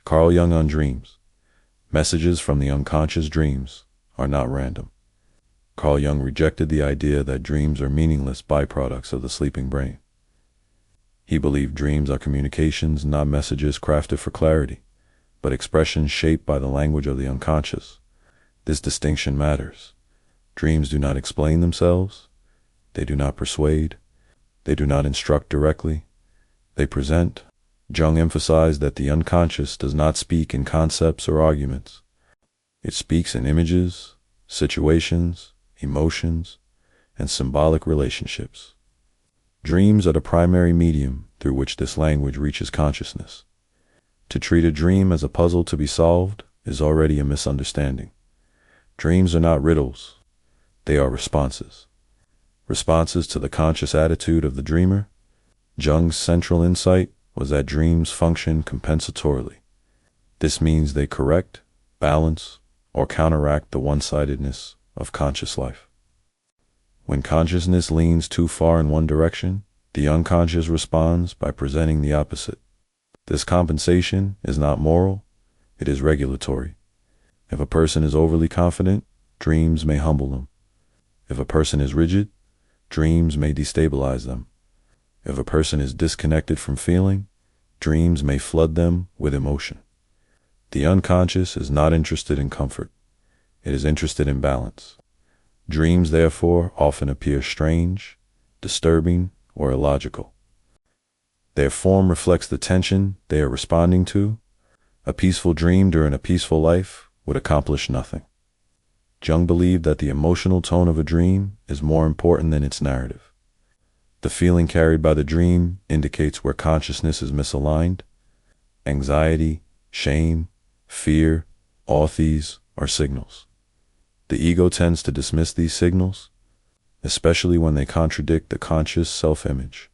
Carl Jung on dreams. Messages from the unconscious dreams are not random. Carl Jung rejected the idea that dreams are meaningless byproducts of the sleeping brain. He believed dreams are communications, not messages crafted for clarity, but expressions shaped by the language of the unconscious. This distinction matters. Dreams do not explain themselves. They do not persuade. They do not instruct directly. They present. Jung emphasized that the unconscious does not speak in concepts or arguments. It speaks in images, situations, emotions, and symbolic relationships. Dreams are the primary medium through which this language reaches consciousness. To treat a dream as a puzzle to be solved is already a misunderstanding. Dreams are not riddles. They are responses. Responses to the conscious attitude of the dreamer. Jung's central insight was that dreams function compensatorily. This means they correct, balance, or counteract the one-sidedness of conscious life. When consciousness leans too far in one direction, the unconscious responds by presenting the opposite. This compensation is not moral, it is regulatory. If a person is overly confident, dreams may humble them. If a person is rigid, dreams may destabilize them. If a person is disconnected from feeling, dreams may flood them with emotion. The unconscious is not interested in comfort. It is interested in balance. Dreams, therefore, often appear strange, disturbing, or illogical. Their form reflects the tension they are responding to. A peaceful dream during a peaceful life would accomplish nothing. Jung believed that the emotional tone of a dream is more important than its narrative. The feeling carried by the dream indicates where consciousness is misaligned. Anxiety, shame, fear, all these are signals. The ego tends to dismiss these signals, especially when they contradict the conscious self-image.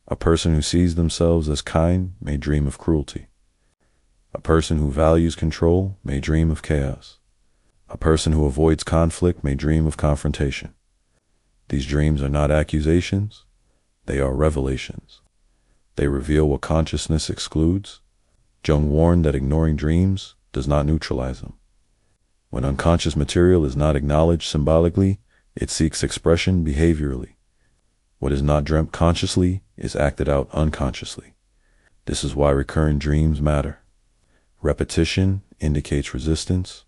A person who sees themselves as kind may dream of cruelty. A person who values control may dream of chaos. A person who avoids conflict may dream of confrontation. These dreams are not accusations, they are revelations. They reveal what consciousness excludes. Jung warned that ignoring dreams does not neutralize them. When unconscious material is not acknowledged symbolically, it seeks expression behaviorally. What is not dreamt consciously is acted out unconsciously. This is why recurrent dreams matter. Repetition indicates resistance.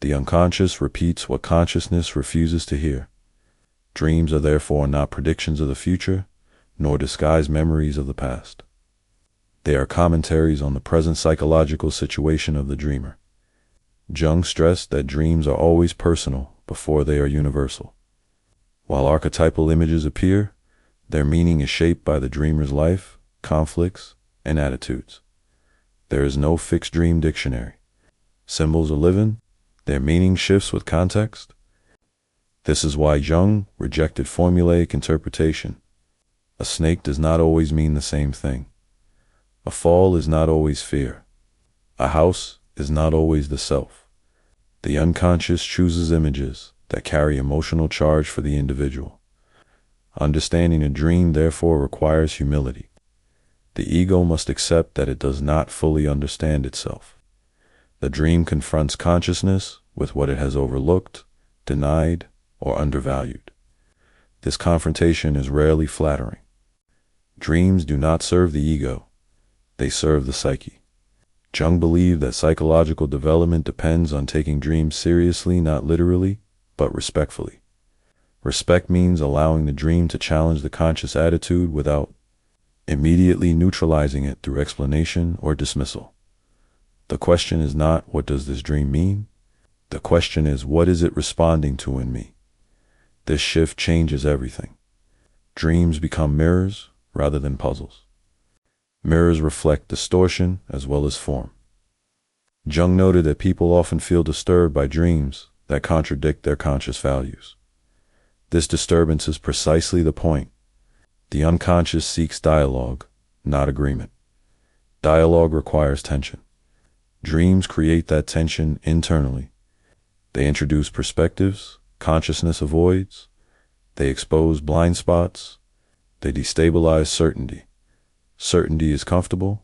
The unconscious repeats what consciousness refuses to hear. Dreams are therefore not predictions of the future, nor disguised memories of the past. They are commentaries on the present psychological situation of the dreamer. Jung stressed that dreams are always personal before they are universal. While archetypal images appear, their meaning is shaped by the dreamer's life, conflicts, and attitudes. There is no fixed dream dictionary. Symbols are living, their meaning shifts with context. This is why Jung rejected formulaic interpretation. A snake does not always mean the same thing. A fall is not always fear. A house is not always the self. The unconscious chooses images that carry emotional charge for the individual. Understanding a dream therefore requires humility. The ego must accept that it does not fully understand itself. The dream confronts consciousness with what it has overlooked, denied, or undervalued. This confrontation is rarely flattering. Dreams do not serve the ego, they serve the psyche. Jung believed that psychological development depends on taking dreams seriously, not literally, but respectfully. Respect means allowing the dream to challenge the conscious attitude without immediately neutralizing it through explanation or dismissal. The question is not, what does this dream mean? The question is, what is it responding to in me? This shift changes everything. Dreams become mirrors rather than puzzles. Mirrors reflect distortion as well as form. Jung noted that people often feel disturbed by dreams that contradict their conscious values. This disturbance is precisely the point. The unconscious seeks dialogue, not agreement. Dialogue requires tension. Dreams create that tension internally. They introduce perspectives consciousness avoids. They expose blind spots. They destabilize certainty. Certainty is comfortable.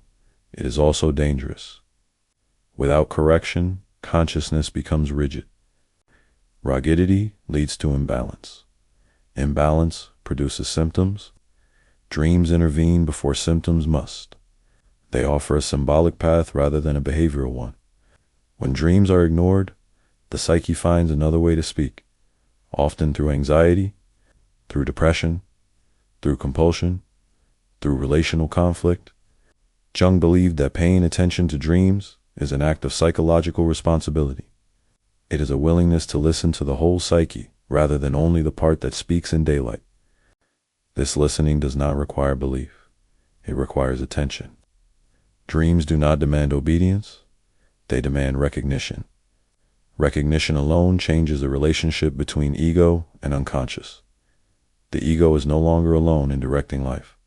It is also dangerous. Without correction, consciousness becomes rigid. Rigidity leads to imbalance. Imbalance produces symptoms. Dreams intervene before symptoms must. They offer a symbolic path rather than a behavioral one. When dreams are ignored, the psyche finds another way to speak, often through anxiety, through depression, through compulsion, through relational conflict. Jung believed that paying attention to dreams is an act of psychological responsibility. It is a willingness to listen to the whole psyche rather than only the part that speaks in daylight. This listening does not require belief. It requires attention. Dreams do not demand obedience. They demand recognition. Recognition alone changes the relationship between ego and unconscious. The ego is no longer alone in directing life.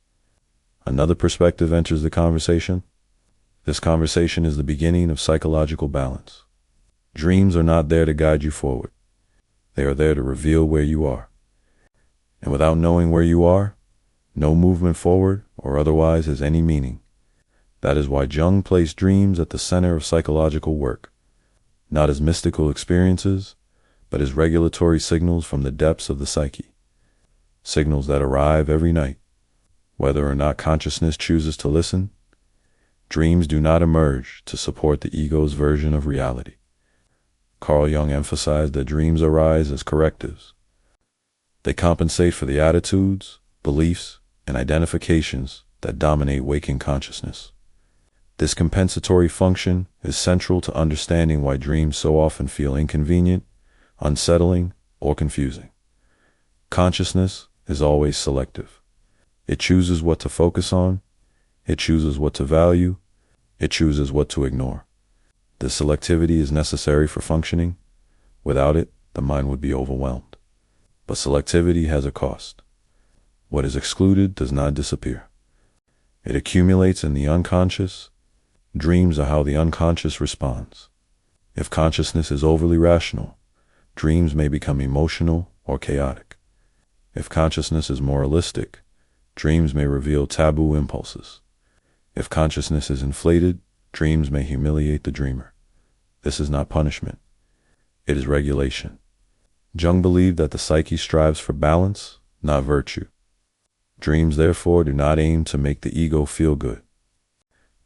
Another perspective enters the conversation. This conversation is the beginning of psychological balance. Dreams are not there to guide you forward. They are there to reveal where you are. And without knowing where you are, no movement forward or otherwise has any meaning. That is why Jung placed dreams at the center of psychological work, not as mystical experiences, but as regulatory signals from the depths of the psyche. Signals that arrive every night, whether or not consciousness chooses to listen. Dreams do not emerge to support the ego's version of reality. Carl Jung emphasized that dreams arise as correctives. They compensate for the attitudes, beliefs, and identifications that dominate waking consciousness. This compensatory function is central to understanding why dreams so often feel inconvenient, unsettling, or confusing. Consciousness is always selective. It chooses what to focus on. It chooses what to value. It chooses what to ignore. This selectivity is necessary for functioning. Without it, the mind would be overwhelmed. But selectivity has a cost. What is excluded does not disappear. It accumulates in the unconscious. Dreams are how the unconscious responds. If consciousness is overly rational, dreams may become emotional or chaotic. If consciousness is moralistic, dreams may reveal taboo impulses. If consciousness is inflated, dreams may humiliate the dreamer. This is not punishment. It is regulation. Jung believed that the psyche strives for balance, not virtue. Dreams, therefore, do not aim to make the ego feel good.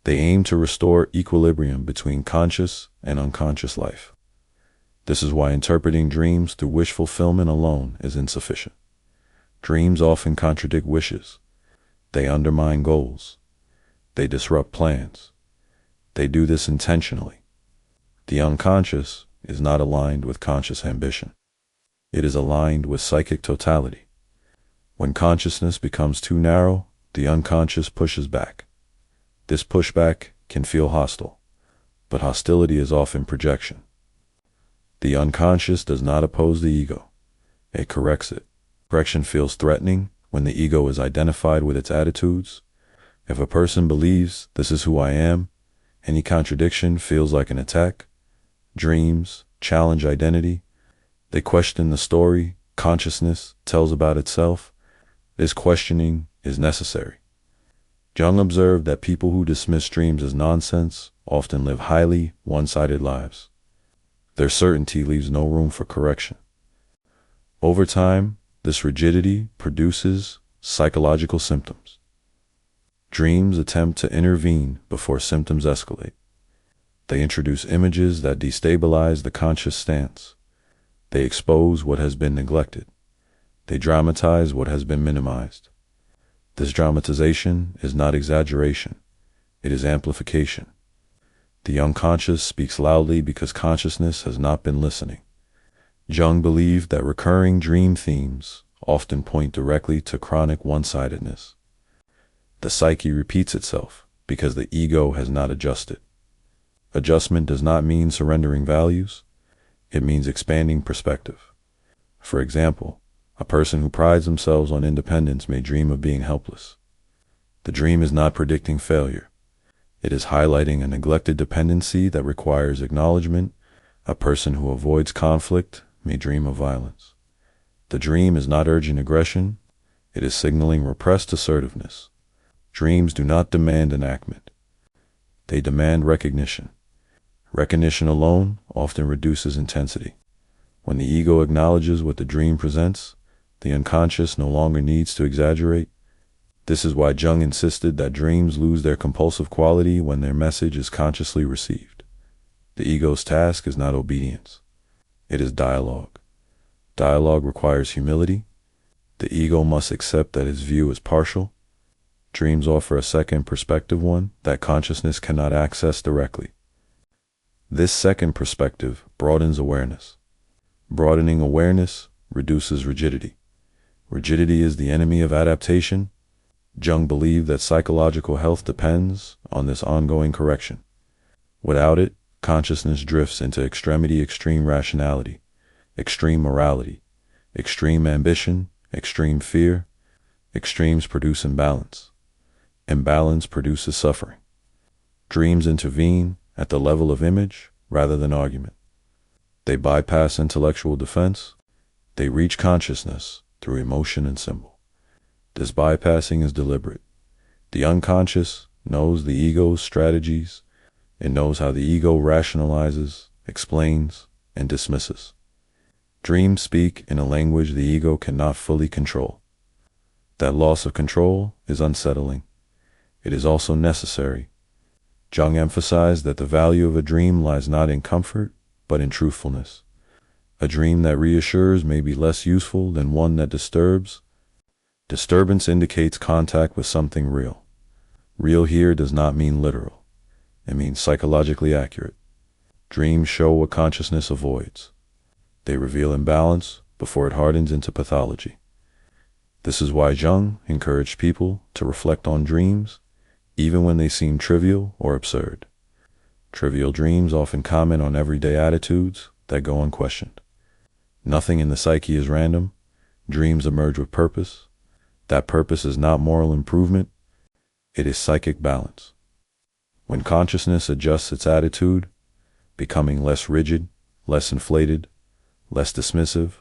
They aim to restore equilibrium between conscious and unconscious life. This is why interpreting dreams through wish fulfillment alone is insufficient. Dreams often contradict wishes. They undermine goals. They disrupt plans. They do this intentionally. The unconscious is not aligned with conscious ambition. It is aligned with psychic totality. When consciousness becomes too narrow, the unconscious pushes back. This pushback can feel hostile, but hostility is often projection. The unconscious does not oppose the ego. It corrects it. Correction feels threatening when the ego is identified with its attitudes. If a person believes this is who I am, any contradiction feels like an attack. Dreams challenge identity. They question the story consciousness tells about itself. This questioning is necessary. Jung observed that people who dismiss dreams as nonsense often live highly one-sided lives. Their certainty leaves no room for correction. Over time, this rigidity produces psychological symptoms. Dreams attempt to intervene before symptoms escalate. They introduce images that destabilize the conscious stance. They expose what has been neglected. They dramatize what has been minimized. This dramatization is not exaggeration. It is amplification. The unconscious speaks loudly because consciousness has not been listening. Jung believed that recurring dream themes often point directly to chronic one-sidedness. The psyche repeats itself because the ego has not adjusted. Adjustment does not mean surrendering values. It means expanding perspective. For example, a person who prides themselves on independence may dream of being helpless. The dream is not predicting failure. It is highlighting a neglected dependency that requires acknowledgement. A person who avoids conflict may dream of violence. The dream is not urging aggression. It is signaling repressed assertiveness. Dreams do not demand enactment. They demand recognition. Recognition alone often reduces intensity. When the ego acknowledges what the dream presents, the unconscious no longer needs to exaggerate. This is why Jung insisted that dreams lose their compulsive quality when their message is consciously received. The ego's task is not obedience. It is dialogue. Dialogue requires humility. The ego must accept that his view is partial. Dreams offer a second perspective, one that consciousness cannot access directly. This second perspective broadens awareness. Broadening awareness reduces rigidity. Rigidity is the enemy of adaptation. Jung believed that psychological health depends on this ongoing correction. Without it, consciousness drifts into extreme rationality, extreme morality, extreme ambition, extreme fear. Extremes produce imbalance. Imbalance produces suffering. Dreams intervene at the level of image rather than argument. They bypass intellectual defense. They reach consciousness through emotion and symbol. This bypassing is deliberate. The unconscious knows the ego's strategies. It knows how the ego rationalizes, explains, and dismisses. Dreams speak in a language the ego cannot fully control. That loss of control is unsettling. It is also necessary. Jung emphasized that the value of a dream lies not in comfort, but in truthfulness. A dream that reassures may be less useful than one that disturbs. Disturbance indicates contact with something real. Real here does not mean literal. It means psychologically accurate. Dreams show what consciousness avoids. They reveal imbalance before it hardens into pathology. This is why Jung encouraged people to reflect on dreams, even when they seem trivial or absurd. Trivial dreams often comment on everyday attitudes that go unquestioned. Nothing in the psyche is random. Dreams emerge with purpose. That purpose is not moral improvement. It is psychic balance. When consciousness adjusts its attitude, becoming less rigid, less inflated, less dismissive,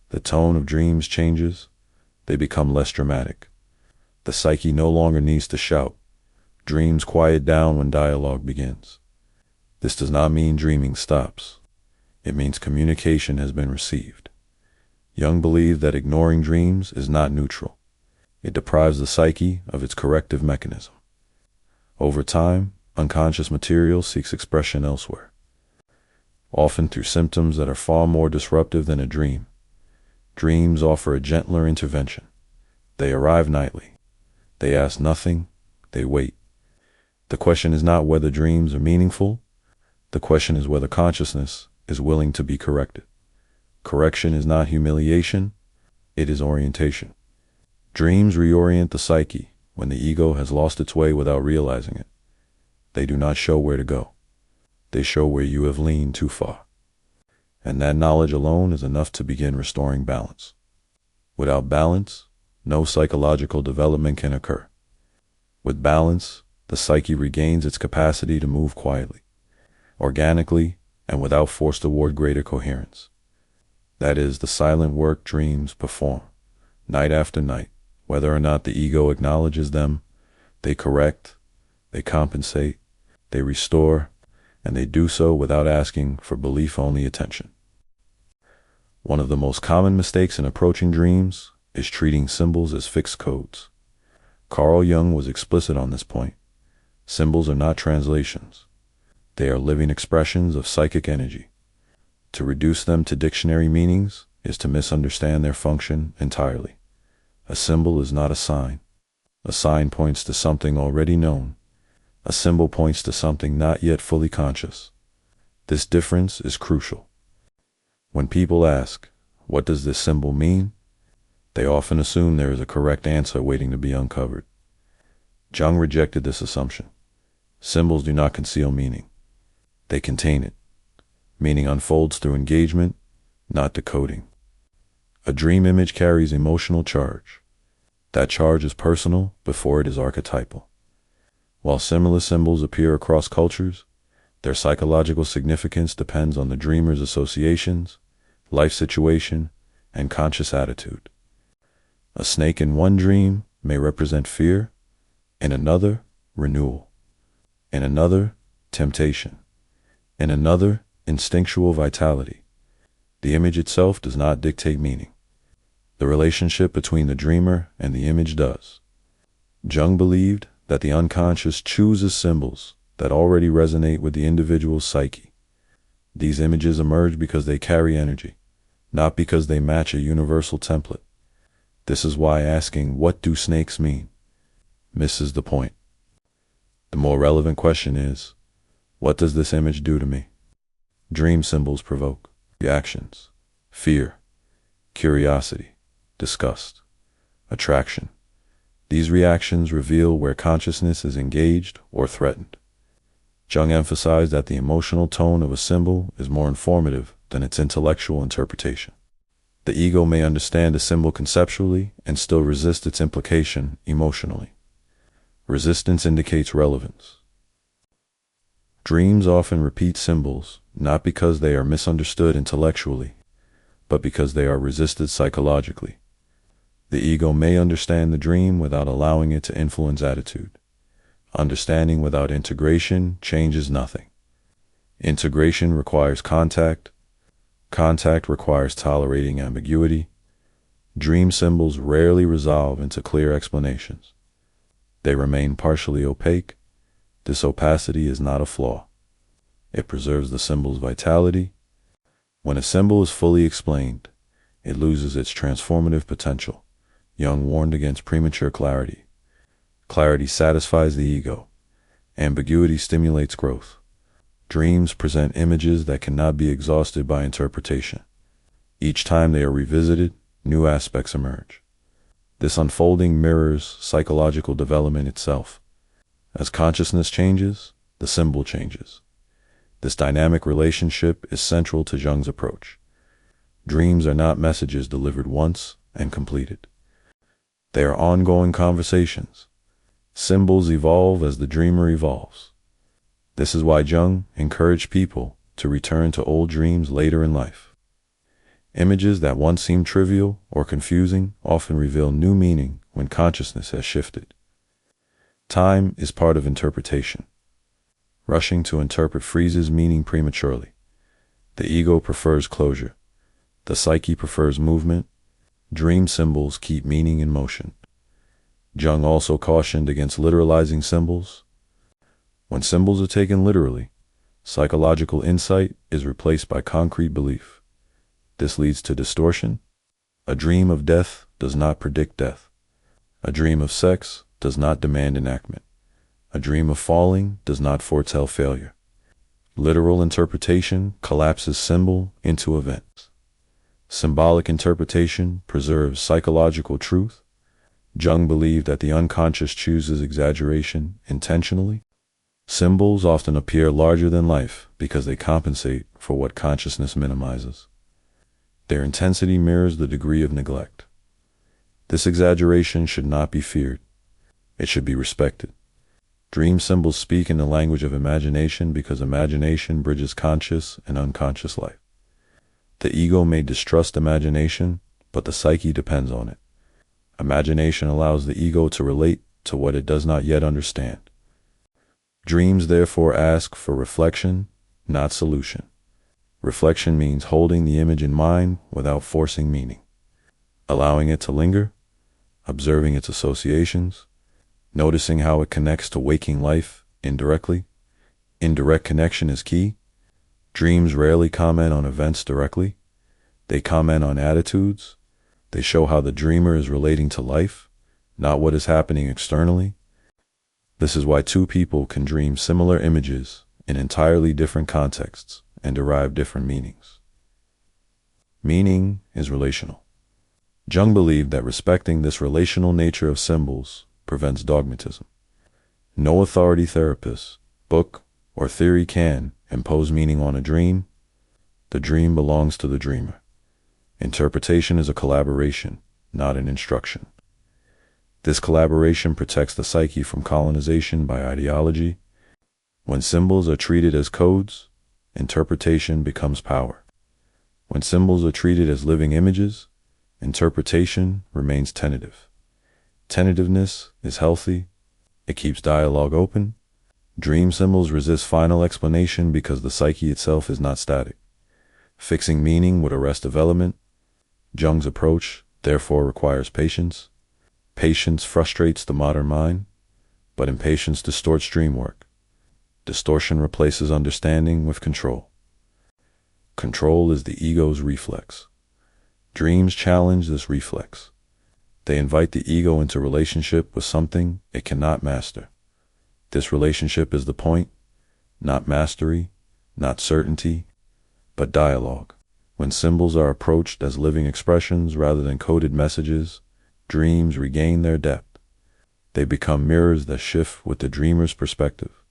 the tone of dreams changes. They become less dramatic. The psyche no longer needs to shout. Dreams quiet down when dialogue begins. This does not mean dreaming stops. It means communication has been received. Jung believed that ignoring dreams is not neutral. It deprives the psyche of its corrective mechanism. Over time, unconscious material seeks expression elsewhere, often through symptoms that are far more disruptive than a dream. Dreams offer a gentler intervention. They arrive nightly. They ask nothing. They wait. The question is not whether dreams are meaningful. The question is whether consciousness is willing to be corrected. Correction is not humiliation. It is orientation. Dreams reorient the psyche when the ego has lost its way without realizing it. They do not show where to go. They show where you have leaned too far. And that knowledge alone is enough to begin restoring balance. Without balance, no psychological development can occur. With balance, the psyche regains its capacity to move quietly, organically, and without force toward greater coherence. That is the silent work dreams perform, night after night. Whether or not the ego acknowledges them, they correct, they compensate, they restore, and they do so without asking for belief-only attention. One of the most common mistakes in approaching dreams is treating symbols as fixed codes. Carl Jung was explicit on this point. Symbols are not translations. They are living expressions of psychic energy. To reduce them to dictionary meanings is to misunderstand their function entirely. A symbol is not a sign. A sign points to something already known. A symbol points to something not yet fully conscious. This difference is crucial. When people ask, "What does this symbol mean?" they often assume there is a correct answer waiting to be uncovered. Jung rejected this assumption. Symbols do not conceal meaning. They contain it. Meaning unfolds through engagement, not decoding. A dream image carries emotional charge. That charge is personal before it is archetypal. While similar symbols appear across cultures, their psychological significance depends on the dreamer's associations, life situation, and conscious attitude. A snake in one dream may represent fear, in another, renewal, in another, temptation, In another, instinctual vitality. The image itself does not dictate meaning. The relationship between the dreamer and the image does. Jung believed that the unconscious chooses symbols that already resonate with the individual's psyche. These images emerge because they carry energy, not because they match a universal template. This is why asking, "What do snakes mean?" misses the point. The more relevant question is, what does this image do to me? Dream symbols provoke reactions: fear, curiosity, disgust, attraction. These reactions reveal where consciousness is engaged or threatened. Jung emphasized that the emotional tone of a symbol is more informative than its intellectual interpretation. The ego may understand a symbol conceptually and still resist its implication emotionally. Resistance indicates relevance. Dreams often repeat symbols, not because they are misunderstood intellectually, but because they are resisted psychologically. The ego may understand the dream without allowing it to influence attitude. Understanding without integration changes nothing. Integration requires contact. Contact requires tolerating ambiguity. Dream symbols rarely resolve into clear explanations. They remain partially opaque. This opacity is not a flaw. It preserves the symbol's vitality. When a symbol is fully explained, it loses its transformative potential. Jung warned against premature clarity. Clarity satisfies the ego. Ambiguity stimulates growth. Dreams present images that cannot be exhausted by interpretation. Each time they are revisited, new aspects emerge. This unfolding mirrors psychological development itself. As consciousness changes, the symbol changes. This dynamic relationship is central to Jung's approach. Dreams are not messages delivered once and completed. They are ongoing conversations. Symbols evolve as the dreamer evolves. This is why Jung encouraged people to return to old dreams later in life. Images that once seemed trivial or confusing often reveal new meaning when consciousness has shifted. Time is part of interpretation. Rushing to interpret freezes meaning prematurely. The ego prefers closure. The psyche prefers movement. Dream symbols keep meaning in motion. Jung also cautioned against literalizing symbols. When symbols are taken literally, psychological insight is replaced by concrete belief. This leads to distortion. A dream of death does not predict death. A dream of sex does not demand enactment. A dream of falling does not foretell failure. Literal interpretation collapses symbol into events. Symbolic interpretation preserves psychological truth. Jung believed that the unconscious chooses exaggeration intentionally. Symbols often appear larger than life because they compensate for what consciousness minimizes. Their intensity mirrors the degree of neglect. This exaggeration should not be feared. It should be respected. Dream symbols speak in the language of imagination because imagination bridges conscious and unconscious life. The ego may distrust imagination, but the psyche depends on it. Imagination allows the ego to relate to what it does not yet understand. Dreams therefore ask for reflection, not solution. Reflection means holding the image in mind without forcing meaning, allowing it to linger, observing its associations, noticing how it connects to waking life indirectly. Indirect connection is key. Dreams rarely comment on events directly. They comment on attitudes. They show how the dreamer is relating to life, not what is happening externally. This is why two people can dream similar images in entirely different contexts and derive different meanings. Meaning is relational. Jung believed that respecting this relational nature of symbols prevents dogmatism. No authority therapist, book, or theory can impose meaning on a dream. The dream belongs to the dreamer. Interpretation is a collaboration, not an instruction. This collaboration protects the psyche from colonization by ideology. When symbols are treated as codes, interpretation becomes power. When symbols are treated as living images, interpretation remains tentative. Tentativeness is healthy. It keeps dialogue open. Dream symbols resist final explanation because the psyche itself is not static. Fixing meaning would arrest development. Jung's approach, therefore, requires patience. Patience frustrates the modern mind, but impatience distorts dream work. Distortion replaces understanding with control. Control is the ego's reflex. Dreams challenge this reflex. They invite the ego into relationship with something it cannot master. This relationship is the point, not mastery, not certainty, but dialogue. When symbols are approached as living expressions rather than coded messages, dreams regain their depth. They become mirrors that shift with the dreamer's perspective.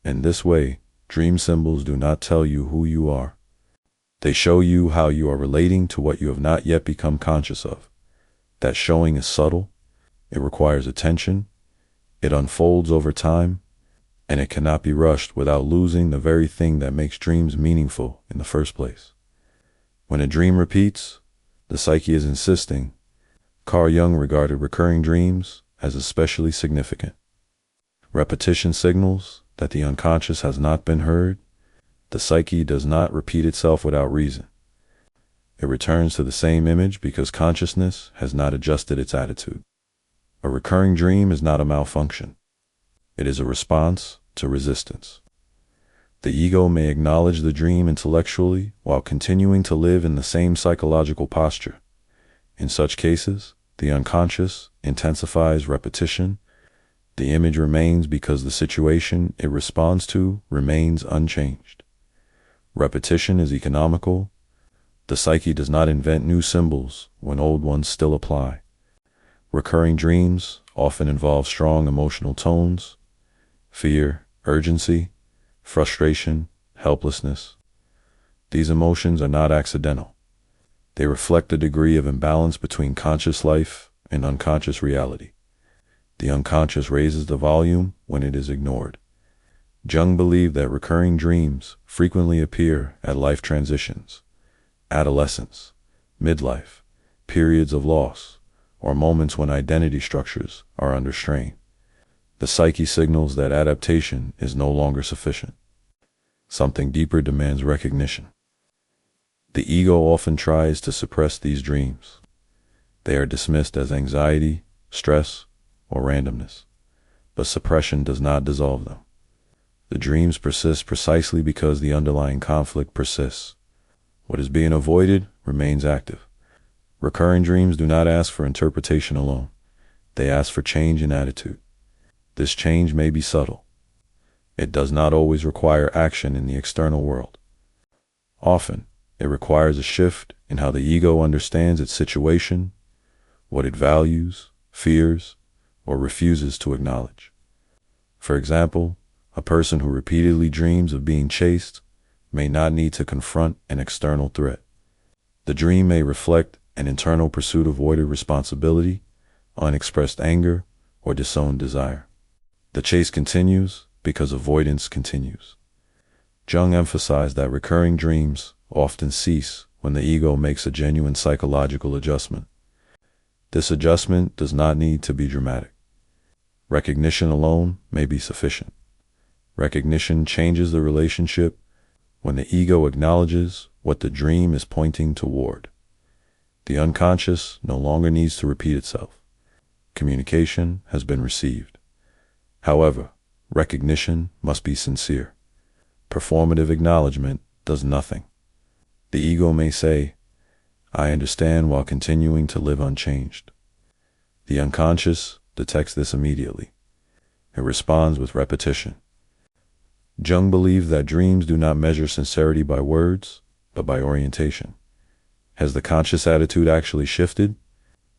In this way, dream symbols do not tell you who you are. They show you how you are relating to what you have not yet become conscious of. That showing is subtle, it requires attention, it unfolds over time, and it cannot be rushed without losing the very thing that makes dreams meaningful in the first place. When a dream repeats, the psyche is insisting. Carl Jung regarded recurring dreams as especially significant. Repetition signals that the unconscious has not been heard. The psyche does not repeat itself without reason. It returns to the same image because consciousness has not adjusted its attitude. A recurring dream is not a malfunction. It is a response to resistance. The ego may acknowledge the dream intellectually while continuing to live in the same psychological posture. In such cases, the unconscious intensifies repetition. The image remains because the situation it responds to remains unchanged. Repetition is economical. The psyche does not invent new symbols when old ones still apply. Recurring dreams often involve strong emotional tones: fear, urgency, frustration, helplessness. These emotions are not accidental. They reflect a degree of imbalance between conscious life and unconscious reality. The unconscious raises the volume when it is ignored. Jung believed that recurring dreams frequently appear at life transitions, adolescence, midlife, periods of loss, or moments when identity structures are under strain. The psyche signals that adaptation is no longer sufficient. Something deeper demands recognition. The ego often tries to suppress these dreams. They are dismissed as anxiety, stress, or randomness, but suppression does not dissolve them. The dreams persist precisely because the underlying conflict persists. What is being avoided remains active. Recurring dreams do not ask for interpretation alone. They ask for change in attitude. This change may be subtle. It does not always require action in the external world. Often, it requires a shift in how the ego understands its situation, what it values, fears, or refuses to acknowledge. For example, a person who repeatedly dreams of being chased may not need to confront an external threat. The dream may reflect an internal pursuit of avoided responsibility, unexpressed anger, or disowned desire. The chase continues because avoidance continues. Jung emphasized that recurring dreams often cease when the ego makes a genuine psychological adjustment. This adjustment does not need to be dramatic. Recognition alone may be sufficient. Recognition changes the relationship when the ego acknowledges what the dream is pointing toward. The unconscious no longer needs to repeat itself. Communication has been received. However, recognition must be sincere. Performative acknowledgement does nothing. The ego may say, "I understand," while continuing to live unchanged. The unconscious detects this immediately. It responds with repetition. Jung believed that dreams do not measure sincerity by words, but by orientation. Has the conscious attitude actually shifted?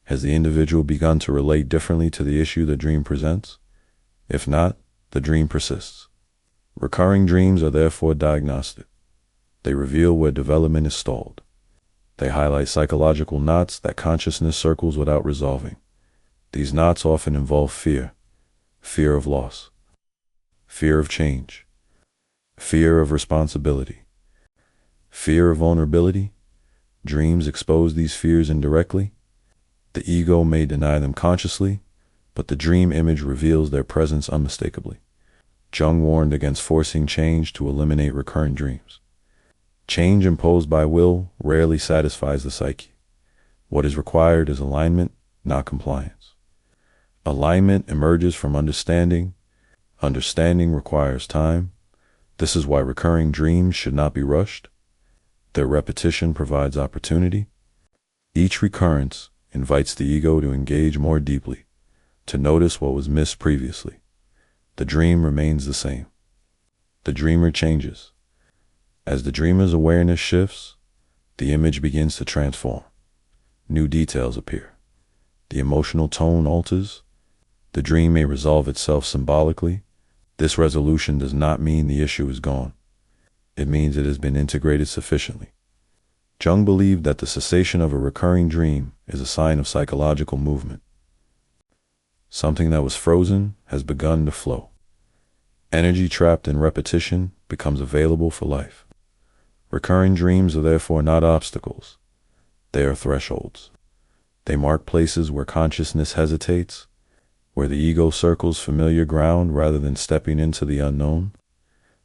Has the individual begun to relate differently to the issue the dream presents? If not, the dream persists. Recurring dreams are therefore diagnostic. They reveal where development is stalled. They highlight psychological knots that consciousness circles without resolving. These knots often involve fear, fear of loss, fear of change, fear of responsibility, fear of vulnerability. Dreams expose these fears indirectly. The ego may deny them consciously, but the dream image reveals their presence unmistakably. Jung warned against forcing change to eliminate recurrent dreams. Change imposed by will rarely satisfies the psyche. What is required is alignment, not compliance. Alignment emerges from understanding. Understanding requires time. This is why recurring dreams should not be rushed. Their repetition provides opportunity. Each recurrence invites the ego to engage more deeply, to notice what was missed previously. The dream remains the same. The dreamer changes. As the dreamer's awareness shifts, the image begins to transform. New details appear. The emotional tone alters. The dream may resolve itself symbolically. This resolution does not mean the issue is gone. It means it has been integrated sufficiently. Jung believed that the cessation of a recurring dream is a sign of psychological movement. Something that was frozen has begun to flow. Energy trapped in repetition becomes available for life. Recurring dreams are therefore not obstacles. They are thresholds. They mark places where consciousness hesitates, where the ego circles familiar ground rather than stepping into the unknown.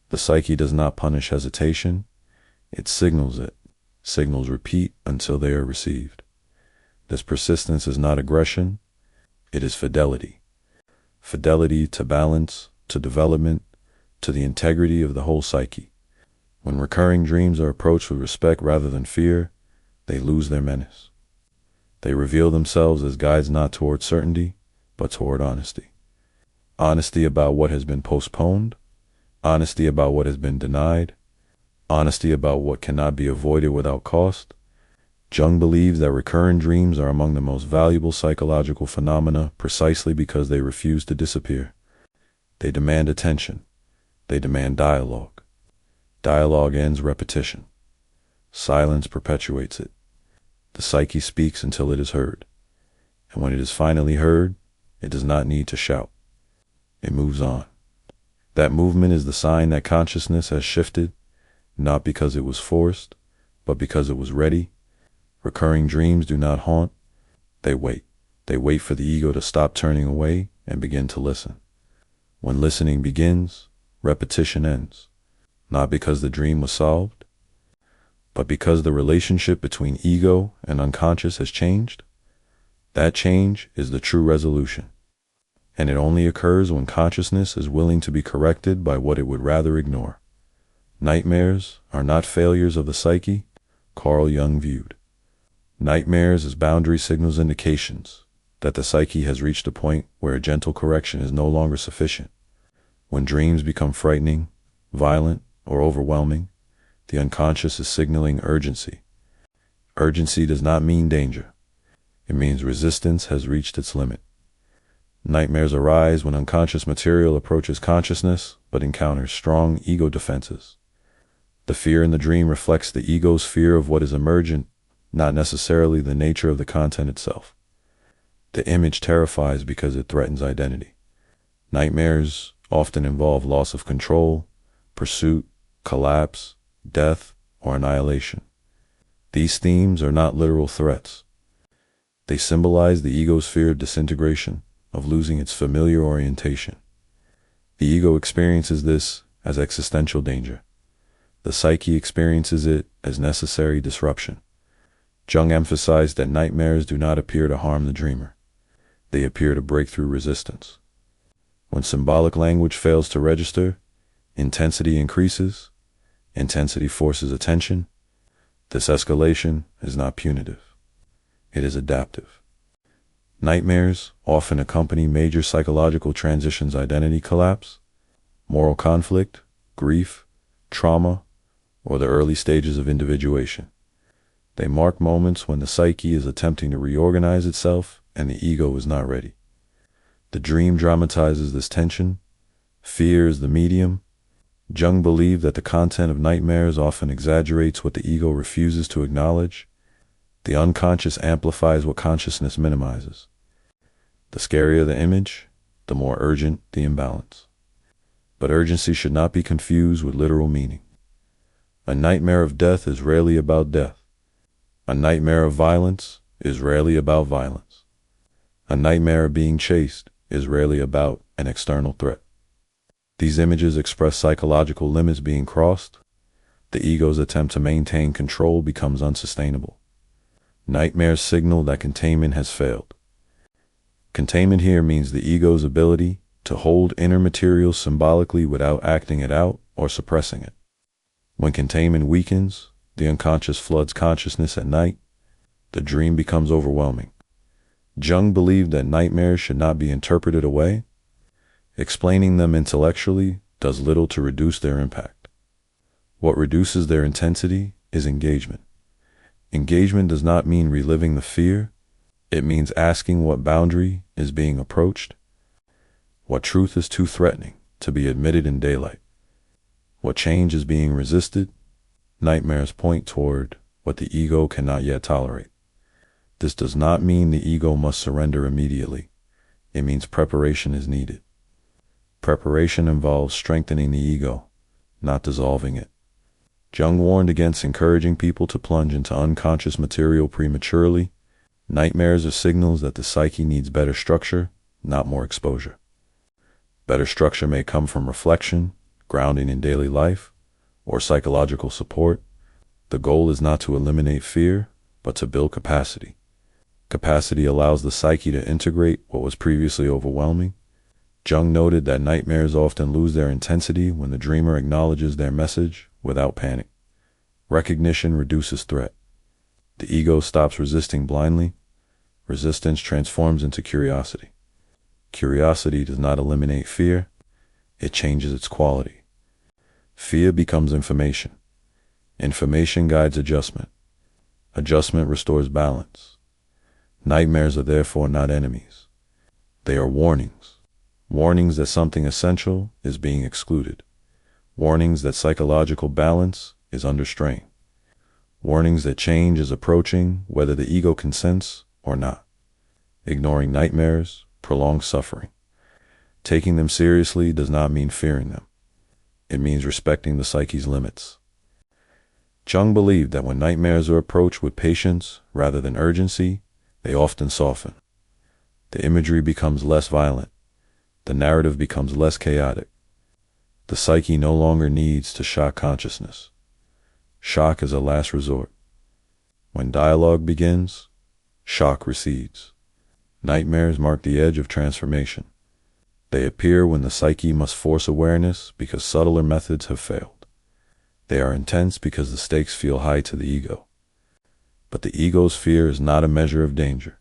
The psyche does not punish hesitation. It signals it. Signals repeat until they are received. This persistence is not aggression. It is fidelity. Fidelity to balance, to development, to the integrity of the whole psyche. When recurring dreams are approached with respect rather than fear, they lose their menace. They reveal themselves as guides not toward certainty, but toward honesty. Honesty about what has been postponed, honesty about what has been denied, honesty about what cannot be avoided without cost. Jung believes that recurrent dreams are among the most valuable psychological phenomena precisely because they refuse to disappear. They demand attention. They demand dialogue. Dialogue ends repetition. Silence perpetuates it. The psyche speaks until it is heard. And when it is finally heard, it does not need to shout. It moves on. That movement is the sign that consciousness has shifted, not because it was forced, but because it was ready. Recurring dreams do not haunt. They wait. They wait for the ego to stop turning away and begin to listen. When listening begins, repetition ends, not because the dream was solved, but because the relationship between ego and unconscious has changed. That change is the true resolution, and it only occurs when consciousness is willing to be corrected by what it would rather ignore. Nightmares are not failures of the psyche, Carl Jung viewed. Nightmares as boundary signals indications that the psyche has reached a point where a gentle correction is no longer sufficient. When dreams become frightening, violent, or overwhelming, the unconscious is signaling urgency. Urgency does not mean danger. It means resistance has reached its limit. Nightmares arise when unconscious material approaches consciousness but encounters strong ego defenses. The fear in the dream reflects the ego's fear of what is emergent, not necessarily the nature of the content itself. The image terrifies because it threatens identity. Nightmares often involve loss of control, pursuit, collapse, death, or annihilation. These themes are not literal threats. They symbolize the ego's fear of disintegration, of losing its familiar orientation. The ego experiences this as existential danger. The psyche experiences it as necessary disruption. Jung emphasized that nightmares do not appear to harm the dreamer. They appear to break through resistance. When symbolic language fails to register, intensity increases. Intensity forces attention. This escalation is not punitive. It is adaptive. Nightmares often accompany major psychological transitions: identity collapse, moral conflict, grief, trauma, or the early stages of individuation. They mark moments when the psyche is attempting to reorganize itself and the ego is not ready. The dream dramatizes this tension. Fear is the medium. Jung believed that the content of nightmares often exaggerates what the ego refuses to acknowledge. The unconscious amplifies what consciousness minimizes. The scarier the image, the more urgent the imbalance. But urgency should not be confused with literal meaning. A nightmare of death is rarely about death. A nightmare of violence is rarely about violence. A nightmare of being chased is rarely about an external threat. These images express psychological limits being crossed. The ego's attempt to maintain control becomes unsustainable. Nightmares signal that containment has failed. Containment here means the ego's ability to hold inner material symbolically without acting it out or suppressing it. When containment weakens, the unconscious floods consciousness at night. The dream becomes overwhelming. Jung believed that nightmares should not be interpreted away. Explaining them intellectually does little to reduce their impact. What reduces their intensity is engagement. Engagement does not mean reliving the fear. It means asking what boundary is being approached, what truth is too threatening to be admitted in daylight, what change is being resisted. Nightmares point toward what the ego cannot yet tolerate. This does not mean the ego must surrender immediately. It means preparation is needed. Preparation involves strengthening the ego, not dissolving it. Jung warned against encouraging people to plunge into unconscious material prematurely. Nightmares are signals that the psyche needs better structure, not more exposure. Better structure may come from reflection, grounding in daily life, or psychological support. The goal is not to eliminate fear, but to build capacity. Capacity allows the psyche to integrate what was previously overwhelming. Jung noted that nightmares often lose their intensity when the dreamer acknowledges their message without panic. Recognition reduces threat. The ego stops resisting blindly. Resistance transforms into curiosity. Curiosity does not eliminate fear. It changes its quality. Fear becomes information. Information guides adjustment. Adjustment restores balance. Nightmares are therefore not enemies. They are warnings. Warnings that something essential is being excluded. Warnings that psychological balance is under strain. Warnings that change is approaching whether the ego consents or not. Ignoring nightmares prolongs suffering. Taking them seriously does not mean fearing them. It means respecting the psyche's limits. Jung believed that when nightmares are approached with patience rather than urgency, they often soften. The imagery becomes less violent. The narrative becomes less chaotic. The psyche no longer needs to shock consciousness. Shock is a last resort. When dialogue begins, shock recedes. Nightmares mark the edge of transformation. They appear when the psyche must force awareness because subtler methods have failed. They are intense because the stakes feel high to the ego. But the ego's fear is not a measure of danger.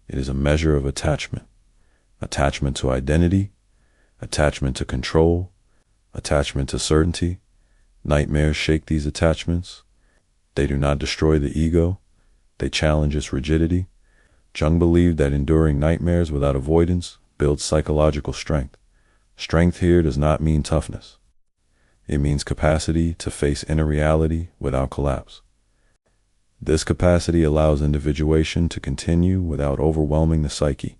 It is a measure of attachment. Attachment to identity, attachment to control, attachment to certainty. Nightmares shake these attachments. They do not destroy the ego. They challenge its rigidity. Jung believed that enduring nightmares without avoidance builds psychological strength. Strength here does not mean toughness. It means capacity to face inner reality without collapse. This capacity allows individuation to continue without overwhelming the psyche.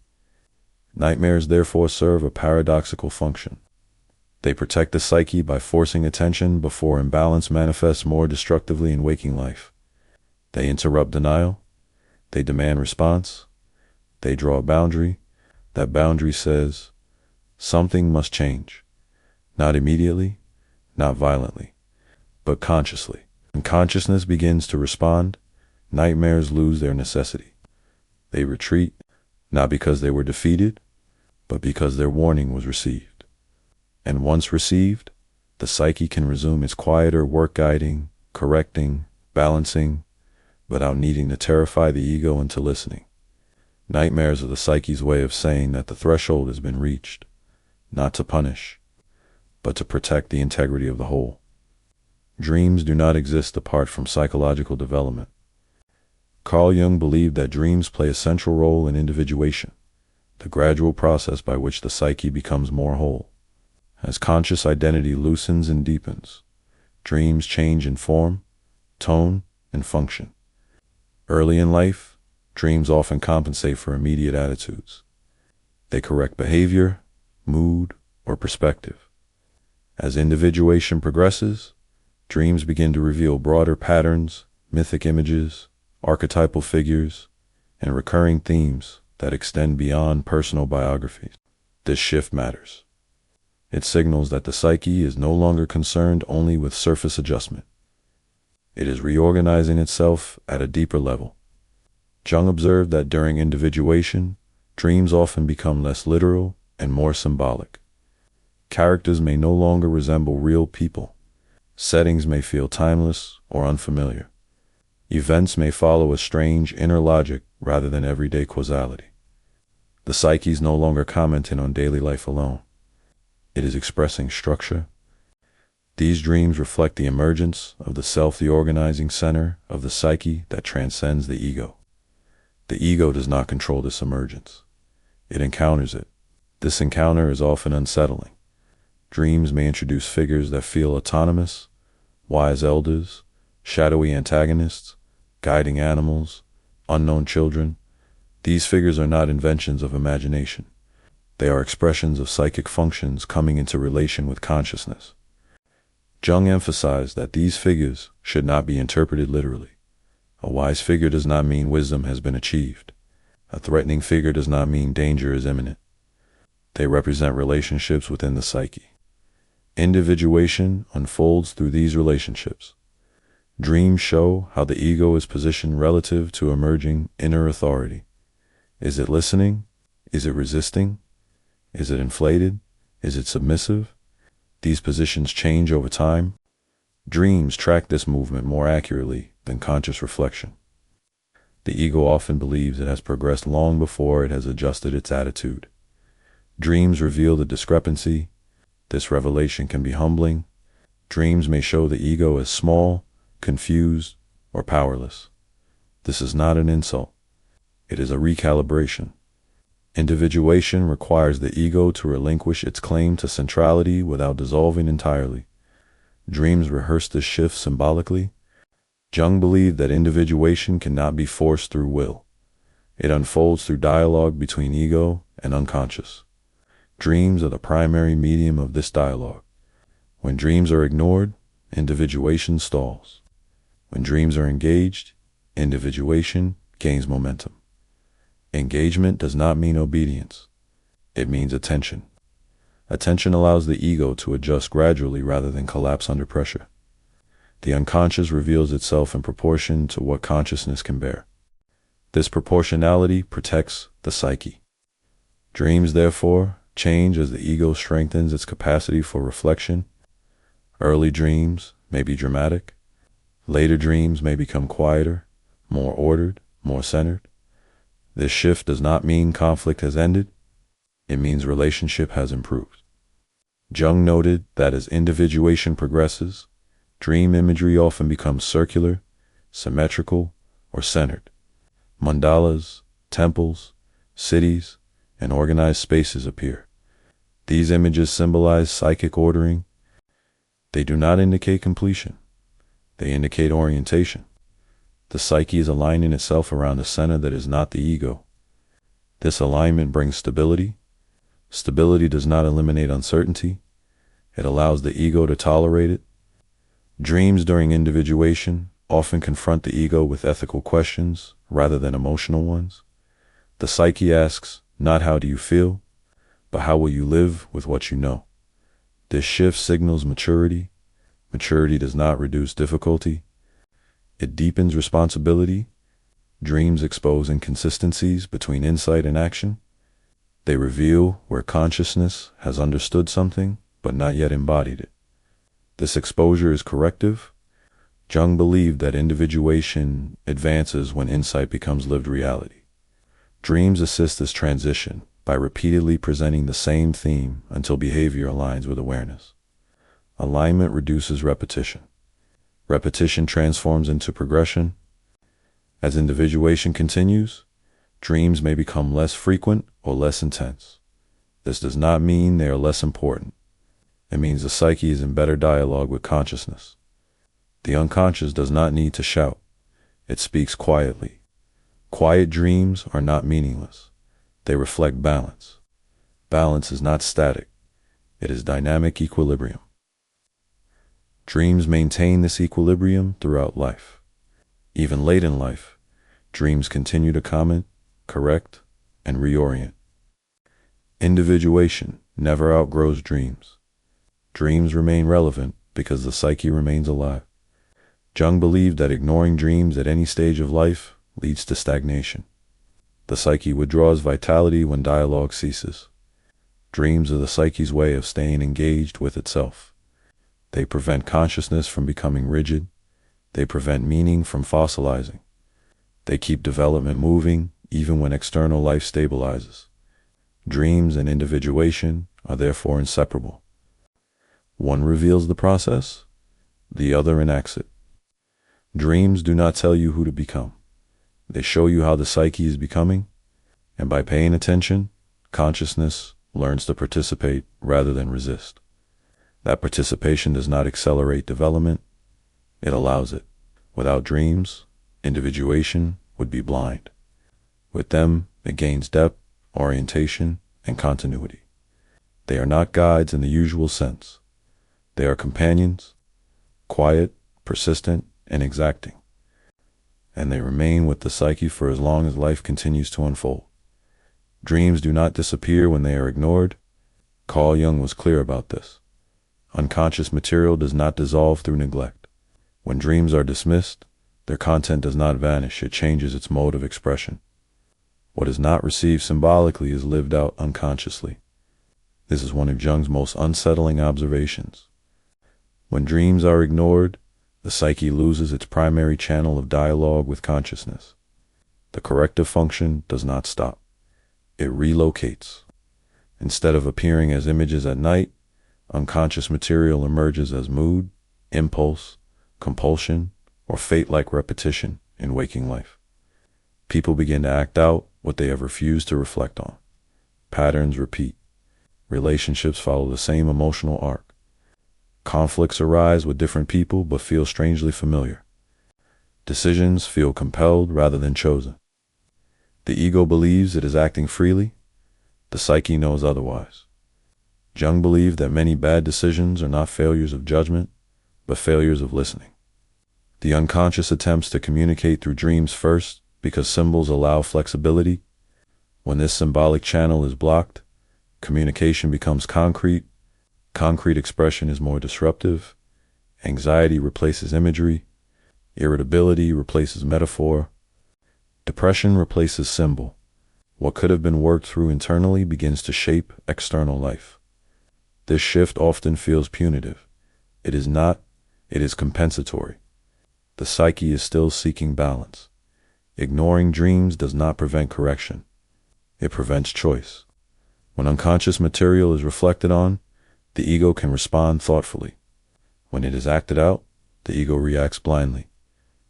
Nightmares therefore serve a paradoxical function. They protect the psyche by forcing attention before imbalance manifests more destructively in waking life. They interrupt denial. They demand response. They draw a boundary. That boundary says, something must change. Not immediately, not violently, but consciously. When consciousness begins to respond, nightmares lose their necessity. They retreat, not because they were defeated, but because their warning was received. And once received, the psyche can resume its quieter work guiding, correcting, balancing, without needing to terrify the ego into listening. Nightmares are the psyche's way of saying that the threshold has been reached, not to punish, but to protect the integrity of the whole. Dreams do not exist apart from psychological development. Carl Jung believed that dreams play a central role in individuation, the gradual process by which the psyche becomes more whole. As conscious identity loosens and deepens, dreams change in form, tone, and function. Early in life, dreams often compensate for immediate attitudes. They correct behavior, mood, or perspective. As individuation progresses, dreams begin to reveal broader patterns, mythic images, archetypal figures, and recurring themes that extend beyond personal biographies. This shift matters. It signals that the psyche is no longer concerned only with surface adjustment. It is reorganizing itself at a deeper level. Jung observed that during individuation, dreams often become less literal and more symbolic. Characters may no longer resemble real people. Settings may feel timeless or unfamiliar. Events may follow a strange inner logic rather than everyday causality. The psyche is no longer commenting on daily life alone. It is expressing structure. These dreams reflect the emergence of the self, the organizing center of the psyche that transcends the ego. The ego does not control this emergence. It encounters it. This encounter is often unsettling. Dreams may introduce figures that feel autonomous, wise elders, shadowy antagonists, guiding animals, unknown children. These figures are not inventions of imagination. They are expressions of psychic functions coming into relation with consciousness. Jung emphasized that these figures should not be interpreted literally. A wise figure does not mean wisdom has been achieved. A threatening figure does not mean danger is imminent. They represent relationships within the psyche. Individuation unfolds through these relationships. Dreams show how the ego is positioned relative to emerging inner authority. Is it listening? Is it resisting? Is it inflated? Is it submissive? These positions change over time. Dreams track this movement more accurately than conscious reflection. The ego often believes it has progressed long before it has adjusted its attitude. Dreams reveal the discrepancy. This revelation can be humbling. Dreams may show the ego as small, confused, or powerless. This is not an insult. It is a recalibration. Individuation requires the ego to relinquish its claim to centrality without dissolving entirely. Dreams rehearse this shift symbolically. Jung believed that individuation cannot be forced through will. It unfolds through dialogue between ego and unconscious. Dreams are the primary medium of this dialogue. When dreams are ignored, individuation stalls. When dreams are engaged, individuation gains momentum. Engagement does not mean obedience. It means attention. Attention allows the ego to adjust gradually rather than collapse under pressure. The unconscious reveals itself in proportion to what consciousness can bear. This proportionality protects the psyche. Dreams, therefore, change as the ego strengthens its capacity for reflection. Early dreams may be dramatic. Later dreams may become quieter, more ordered, more centered. This shift does not mean conflict has ended. It means relationship has improved. Jung noted that as individuation progresses, dream imagery often becomes circular, symmetrical, or centered. Mandalas, temples, cities, and organized spaces appear. These images symbolize psychic ordering. They do not indicate completion. They indicate orientation. The psyche is aligning itself around a center that is not the ego. This alignment brings stability. Stability does not eliminate uncertainty. It allows the ego to tolerate it. Dreams during individuation often confront the ego with ethical questions rather than emotional ones. The psyche asks, not how do you feel, but how will you live with what you know. This shift signals maturity. Maturity does not reduce difficulty. It deepens responsibility. Dreams expose inconsistencies between insight and action. They reveal where consciousness has understood something but not yet embodied it. This exposure is corrective. Jung believed that individuation advances when insight becomes lived reality. Dreams assist this transition by repeatedly presenting the same theme until behavior aligns with awareness. Alignment reduces repetition. Repetition transforms into progression. As individuation continues, dreams may become less frequent or less intense. This does not mean they are less important. It means the psyche is in better dialogue with consciousness. The unconscious does not need to shout. It speaks quietly. Quiet dreams are not meaningless. They reflect balance. Balance is not static. It is dynamic equilibrium. Dreams maintain this equilibrium throughout life. Even late in life, dreams continue to comment, correct, and reorient. Individuation never outgrows dreams. Dreams remain relevant because the psyche remains alive. Jung believed that ignoring dreams at any stage of life leads to stagnation. The psyche withdraws vitality when dialogue ceases. Dreams are the psyche's way of staying engaged with itself. They prevent consciousness from becoming rigid. They prevent meaning from fossilizing. They keep development moving even when external life stabilizes. Dreams and individuation are therefore inseparable. One reveals the process, the other enacts it. Dreams do not tell you who to become. They show you how the psyche is becoming, and by paying attention, consciousness learns to participate rather than resist. That participation does not accelerate development, it allows it. Without dreams, individuation would be blind. With them, it gains depth, orientation, and continuity. They are not guides in the usual sense. They are companions, quiet, persistent, and exacting. And they remain with the psyche for as long as life continues to unfold. Dreams do not disappear when they are ignored. Carl Jung was clear about this. Unconscious material does not dissolve through neglect. When dreams are dismissed, their content does not vanish, it changes its mode of expression. What is not received symbolically is lived out unconsciously. This is one of Jung's most unsettling observations. When dreams are ignored, the psyche loses its primary channel of dialogue with consciousness. The corrective function does not stop. It relocates. Instead of appearing as images at night, unconscious material emerges as mood, impulse, compulsion, or fate-like repetition in waking life. People begin to act out what they have refused to reflect on. Patterns repeat. Relationships follow the same emotional arc. Conflicts arise with different people but feel strangely familiar. Decisions feel compelled rather than chosen. The ego believes it is acting freely. The psyche knows otherwise. Jung believed that many bad decisions are not failures of judgment, but failures of listening. The unconscious attempts to communicate through dreams first because symbols allow flexibility. When this symbolic channel is blocked, communication becomes concrete. Concrete expression is more disruptive. Anxiety replaces imagery. Irritability replaces metaphor. Depression replaces symbol. What could have been worked through internally begins to shape external life. This shift often feels punitive. It is not, it is compensatory. The psyche is still seeking balance. Ignoring dreams does not prevent correction. It prevents choice. When unconscious material is reflected on, the ego can respond thoughtfully. When it is acted out, the ego reacts blindly.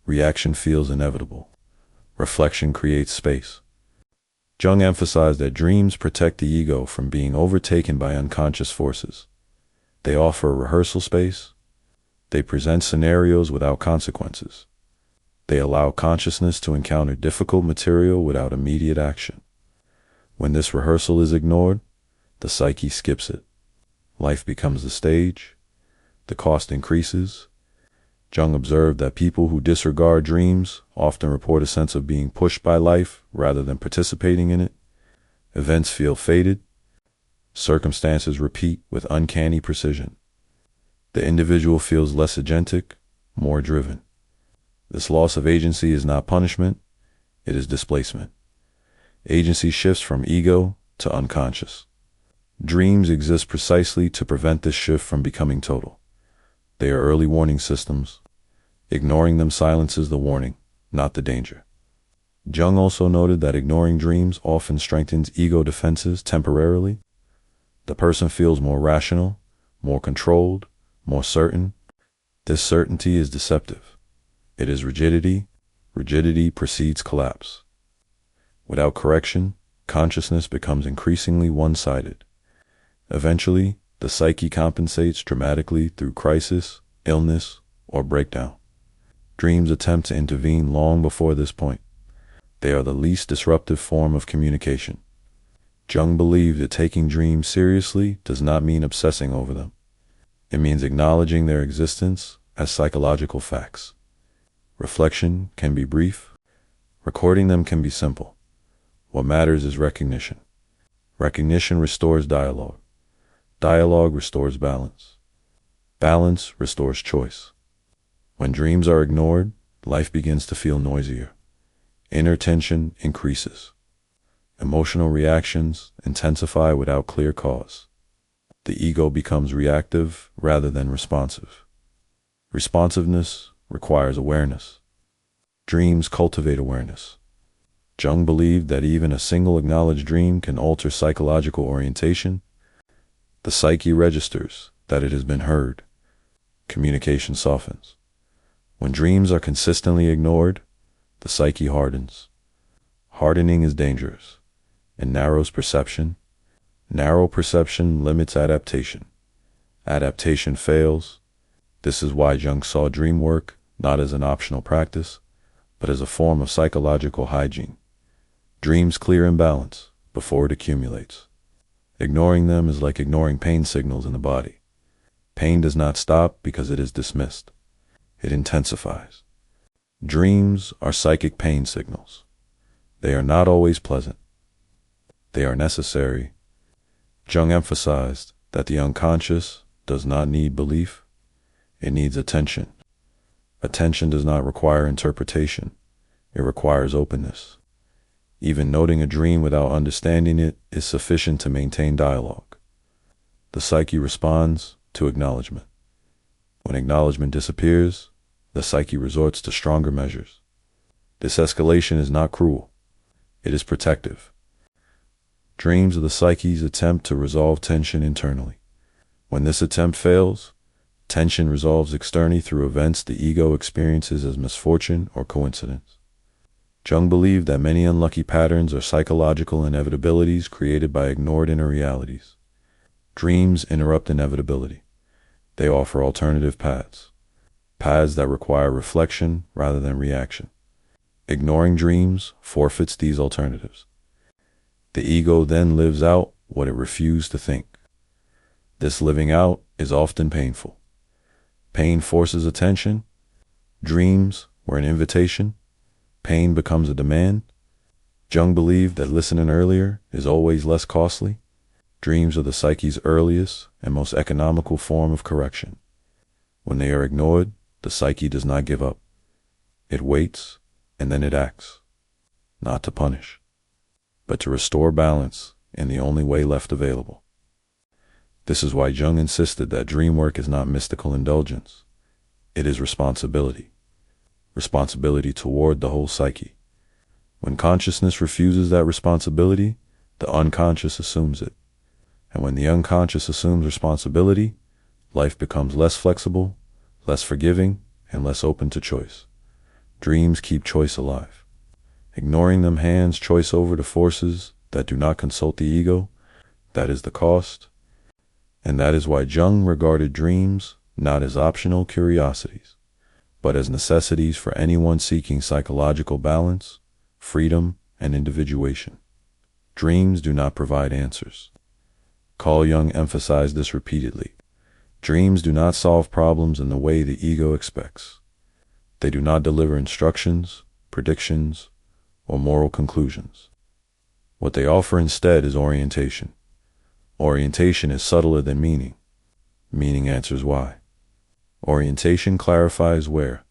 Reaction feels inevitable. Reflection creates space. Jung emphasized that dreams protect the ego from being overtaken by unconscious forces. They offer a rehearsal space. They present scenarios without consequences. They allow consciousness to encounter difficult material without immediate action. When this rehearsal is ignored, the psyche skips it. Life becomes the stage. The cost increases. Jung observed that people who disregard dreams often report a sense of being pushed by life rather than participating in it. Events feel fated. Circumstances repeat with uncanny precision. The individual feels less agentic, more driven. This loss of agency is not punishment, it is displacement. Agency shifts from ego to unconscious. Dreams exist precisely to prevent this shift from becoming total. They are early warning systems. Ignoring them silences the warning, not the danger. Jung also noted that ignoring dreams often strengthens ego defenses temporarily. The person feels more rational, more controlled, more certain. This certainty is deceptive. It is rigidity. Rigidity precedes collapse. Without correction, consciousness becomes increasingly one-sided. Eventually, the psyche compensates dramatically through crisis, illness, or breakdown. Dreams attempt to intervene long before this point. They are the least disruptive form of communication. Jung believed that taking dreams seriously does not mean obsessing over them. It means acknowledging their existence as psychological facts. Reflection can be brief. Recording them can be simple. What matters is recognition. Recognition restores dialogue. Dialogue restores balance. Balance restores choice. When dreams are ignored, life begins to feel noisier. Inner tension increases. Emotional reactions intensify without clear cause. The ego becomes reactive rather than responsive. Responsiveness requires awareness. Dreams cultivate awareness. Jung believed that even a single acknowledged dream can alter psychological orientation. The psyche registers that it has been heard. Communication softens. When dreams are consistently ignored, the psyche hardens. Hardening is dangerous. It narrows perception. Narrow perception limits adaptation. Adaptation fails. This is why Jung saw dream work not as an optional practice, but as a form of psychological hygiene. Dreams clear imbalance before it accumulates. Ignoring them is like ignoring pain signals in the body. Pain does not stop because it is dismissed. It intensifies. Dreams are psychic pain signals. They are not always pleasant. They are necessary. Jung emphasized that the unconscious does not need belief. It needs attention. Attention does not require interpretation. It requires openness. Even noting a dream without understanding it is sufficient to maintain dialogue. The psyche responds to acknowledgement. When acknowledgement disappears, the psyche resorts to stronger measures. This escalation is not cruel. It is protective. Dreams are the psyche's attempt to resolve tension internally. When this attempt fails, tension resolves externally through events the ego experiences as misfortune or coincidence. Jung believed that many unlucky patterns are psychological inevitabilities created by ignored inner realities. Dreams interrupt inevitability. They offer alternative paths that require reflection rather than reaction. Ignoring dreams forfeits these alternatives. The ego then lives out what it refused to think. This living out is often painful. Pain forces attention. Dreams were an invitation. Pain becomes a demand. Jung believed that listening earlier is always less costly. Dreams are the psyche's earliest and most economical form of correction. When they are ignored, the psyche does not give up. It waits, and then it acts. Not to punish, but to restore balance in the only way left available. This is why Jung insisted that dream work is not mystical indulgence. It is responsibility. Responsibility toward the whole psyche. When consciousness refuses that responsibility, the unconscious assumes it. And when the unconscious assumes responsibility, life becomes less flexible, less forgiving, and less open to choice. Dreams keep choice alive. Ignoring them hands choice over to forces that do not consult the ego. That is the cost. And that is why Jung regarded dreams not as optional curiosities, but as necessities for anyone seeking psychological balance, freedom, and individuation. Dreams do not provide answers. Carl Jung emphasized this repeatedly. Dreams do not solve problems in the way the ego expects. They do not deliver instructions, predictions, or moral conclusions. What they offer instead is orientation. Orientation is subtler than meaning. Meaning answers why. Orientation clarifies where.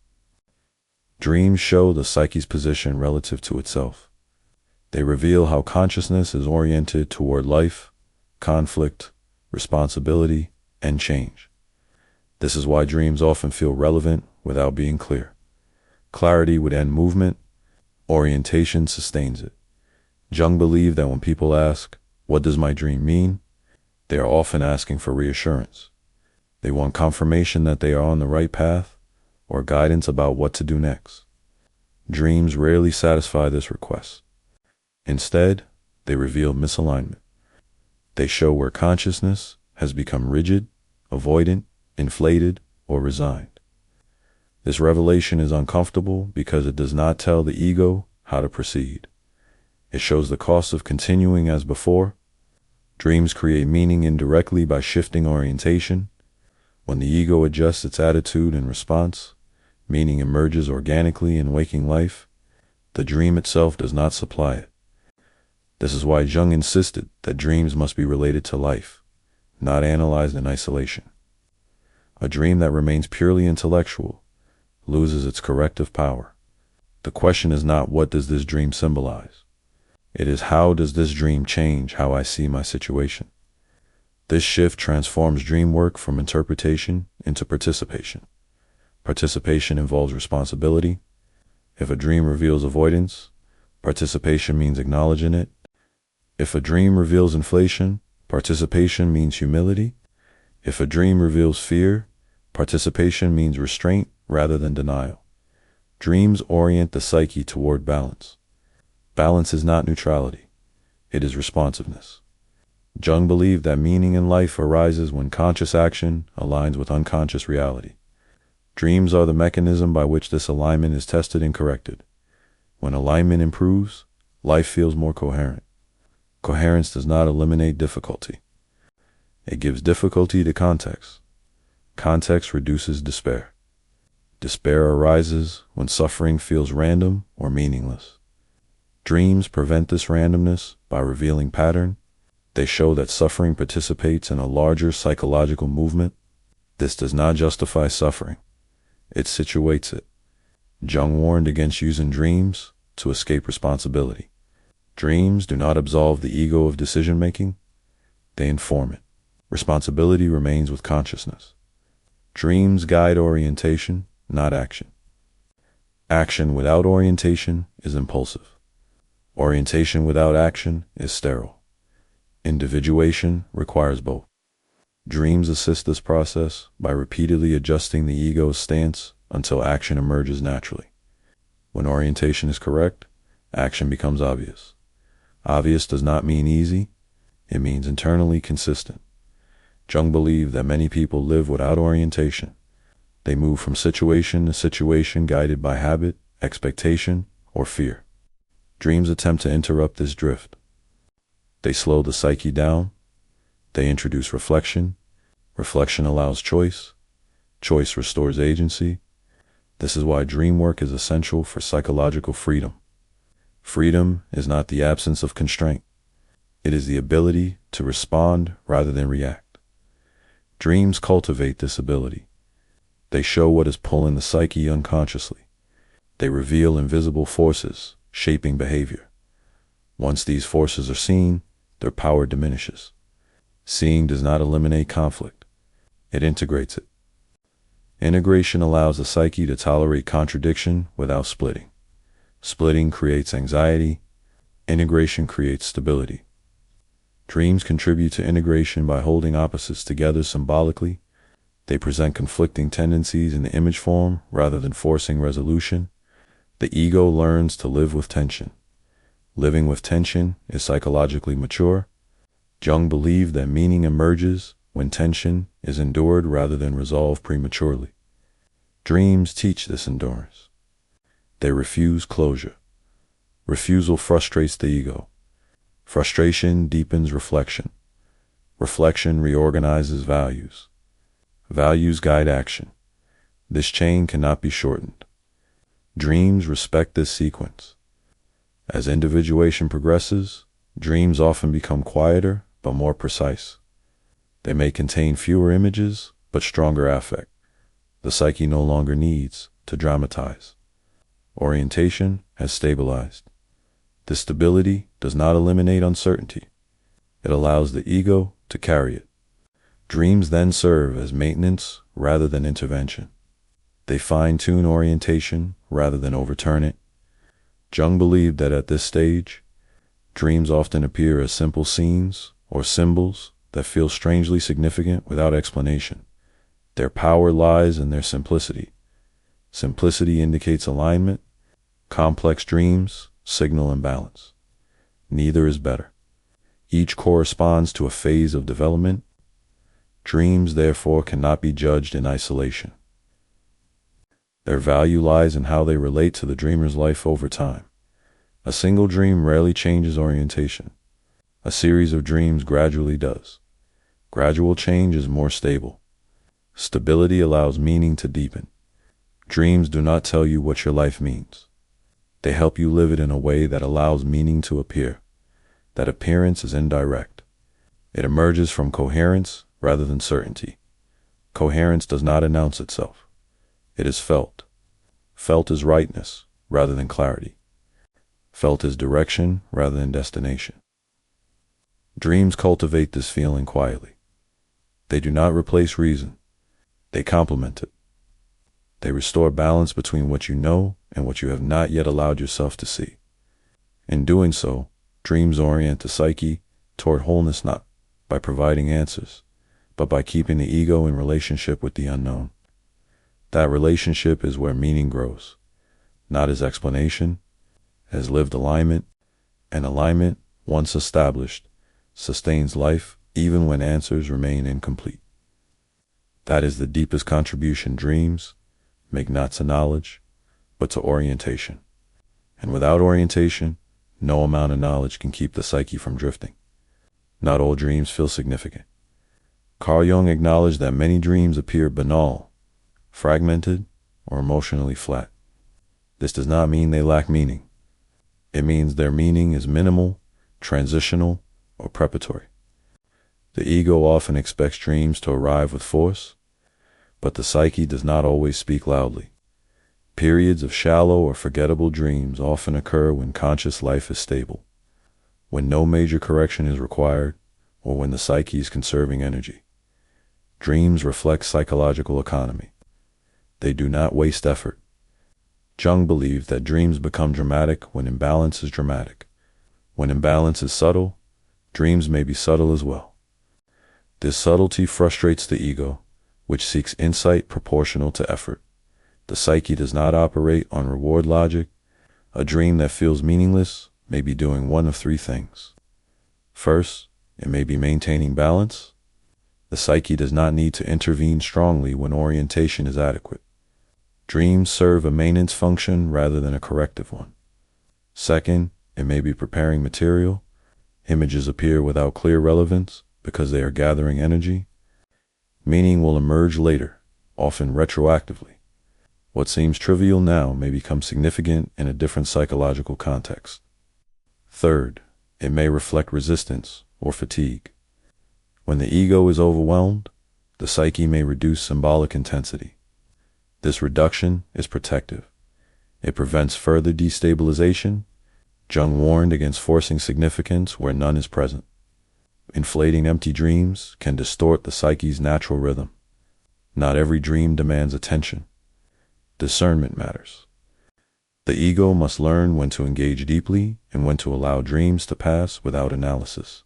Dreams show the psyche's position relative to itself. They reveal how consciousness is oriented toward life, conflict, responsibility, and change. This is why dreams often feel relevant without being clear. Clarity would end movement. Orientation sustains it. Jung believed that when people ask, "What does my dream mean?" they are often asking for reassurance. They want confirmation that they are on the right path or guidance about what to do next. Dreams rarely satisfy this request. Instead, they reveal misalignment. They show where consciousness has become rigid, avoidant, inflated, or resigned. This revelation is uncomfortable because it does not tell the ego how to proceed. It shows the cost of continuing as before. Dreams create meaning indirectly by shifting orientation. When the ego adjusts its attitude in response, meaning emerges organically in waking life. The dream itself does not supply it. This is why Jung insisted that dreams must be related to life, not analyzed in isolation. A dream that remains purely intellectual loses its corrective power. The question is not what does this dream symbolize? It is how does this dream change how I see my situation? This shift transforms dream work from interpretation into participation. Participation involves responsibility. If a dream reveals avoidance, participation means acknowledging it. If a dream reveals inflation, participation means humility. If a dream reveals fear, participation means restraint rather than denial. Dreams orient the psyche toward balance. Balance is not neutrality. It is responsiveness. Jung believed that meaning in life arises when conscious action aligns with unconscious reality. Dreams are the mechanism by which this alignment is tested and corrected. When alignment improves, life feels more coherent. Coherence does not eliminate difficulty. It gives difficulty to context. Context reduces despair. Despair arises when suffering feels random or meaningless. Dreams prevent this randomness by revealing pattern. They show that suffering participates in a larger psychological movement. This does not justify suffering. It situates it. Jung warned against using dreams to escape responsibility. Dreams do not absolve the ego of decision-making. They inform it. Responsibility remains with consciousness. Dreams guide orientation, not action. Action without orientation is impulsive. Orientation without action is sterile. Individuation requires both. Dreams assist this process by repeatedly adjusting the ego's stance until action emerges naturally. When orientation is correct, action becomes obvious. Obvious does not mean easy, it means internally consistent. Jung believed that many people live without orientation. They move from situation to situation guided by habit, expectation, or fear. Dreams attempt to interrupt this drift. They slow the psyche down. They introduce reflection. Reflection allows choice. Choice restores agency. This is why dream work is essential for psychological freedom. Freedom is not the absence of constraint. It is the ability to respond rather than react. Dreams cultivate this ability. They show what is pulling the psyche unconsciously. They reveal invisible forces shaping behavior. Once these forces are seen, their power diminishes. Seeing does not eliminate conflict. It integrates it. Integration allows the psyche to tolerate contradiction without splitting. Splitting creates anxiety. Integration creates stability. Dreams contribute to integration by holding opposites together symbolically. They present conflicting tendencies in the image form rather than forcing resolution. The ego learns to live with tension. Living with tension is psychologically mature. Jung believed that meaning emerges when tension is endured rather than resolved prematurely. Dreams teach this endurance. They refuse closure. Refusal frustrates the ego. Frustration deepens reflection. Reflection reorganizes values. Values guide action. This chain cannot be shortened. Dreams respect this sequence. As individuation progresses, dreams often become quieter but more precise. They may contain fewer images but stronger affect. The psyche no longer needs to dramatize. Orientation has stabilized. This stability does not eliminate uncertainty. It allows the ego to carry it. Dreams then serve as maintenance rather than intervention. They fine-tune orientation rather than overturn it. Jung believed that at this stage, dreams often appear as simple scenes or symbols that feel strangely significant without explanation. Their power lies in their simplicity. Simplicity indicates alignment. Complex dreams signal imbalance. Neither is better. Each corresponds to a phase of development. Dreams, therefore, cannot be judged in isolation. Their value lies in how they relate to the dreamer's life over time. A single dream rarely changes orientation. A series of dreams gradually does. Gradual change is more stable. Stability allows meaning to deepen. Dreams do not tell you what your life means. They help you live it in a way that allows meaning to appear. That appearance is indirect. It emerges from coherence rather than certainty. Coherence does not announce itself. It is felt. Felt is rightness rather than clarity. Felt is direction rather than destination. Dreams cultivate this feeling quietly. They do not replace reason. They complement it. They restore balance between what you know and what you have not yet allowed yourself to see. In doing so, dreams orient the psyche toward wholeness not by providing answers, but by keeping the ego in relationship with the unknown. That relationship is where meaning grows, not as explanation, as lived alignment, and alignment, once established, sustains life even when answers remain incomplete. That is the deepest contribution dreams make, not to knowledge, but to orientation. And without orientation, no amount of knowledge can keep the psyche from drifting. Not all dreams feel significant. Carl Jung acknowledged that many dreams appear banal, fragmented, or emotionally flat. This does not mean they lack meaning. It means their meaning is minimal, transitional, or preparatory. The ego often expects dreams to arrive with force, but the psyche does not always speak loudly. Periods of shallow or forgettable dreams often occur when conscious life is stable, when no major correction is required, or when the psyche is conserving energy. Dreams reflect psychological economy. They do not waste effort. Jung believed that dreams become dramatic when imbalance is dramatic. When imbalance is subtle, dreams may be subtle as well. This subtlety frustrates the ego, which seeks insight proportional to effort. The psyche does not operate on reward logic. A dream that feels meaningless may be doing one of three things. First, it may be maintaining balance. The psyche does not need to intervene strongly when orientation is adequate. Dreams serve a maintenance function rather than a corrective one. Second, it may be preparing material. Images appear without clear relevance because they are gathering energy. Meaning will emerge later, often retroactively. What seems trivial now may become significant in a different psychological context. Third, it may reflect resistance or fatigue. When the ego is overwhelmed, the psyche may reduce symbolic intensity. This reduction is protective. It prevents further destabilization. Jung warned against forcing significance where none is present. Inflating empty dreams can distort the psyche's natural rhythm. Not every dream demands attention. Discernment matters. The ego must learn when to engage deeply and when to allow dreams to pass without analysis.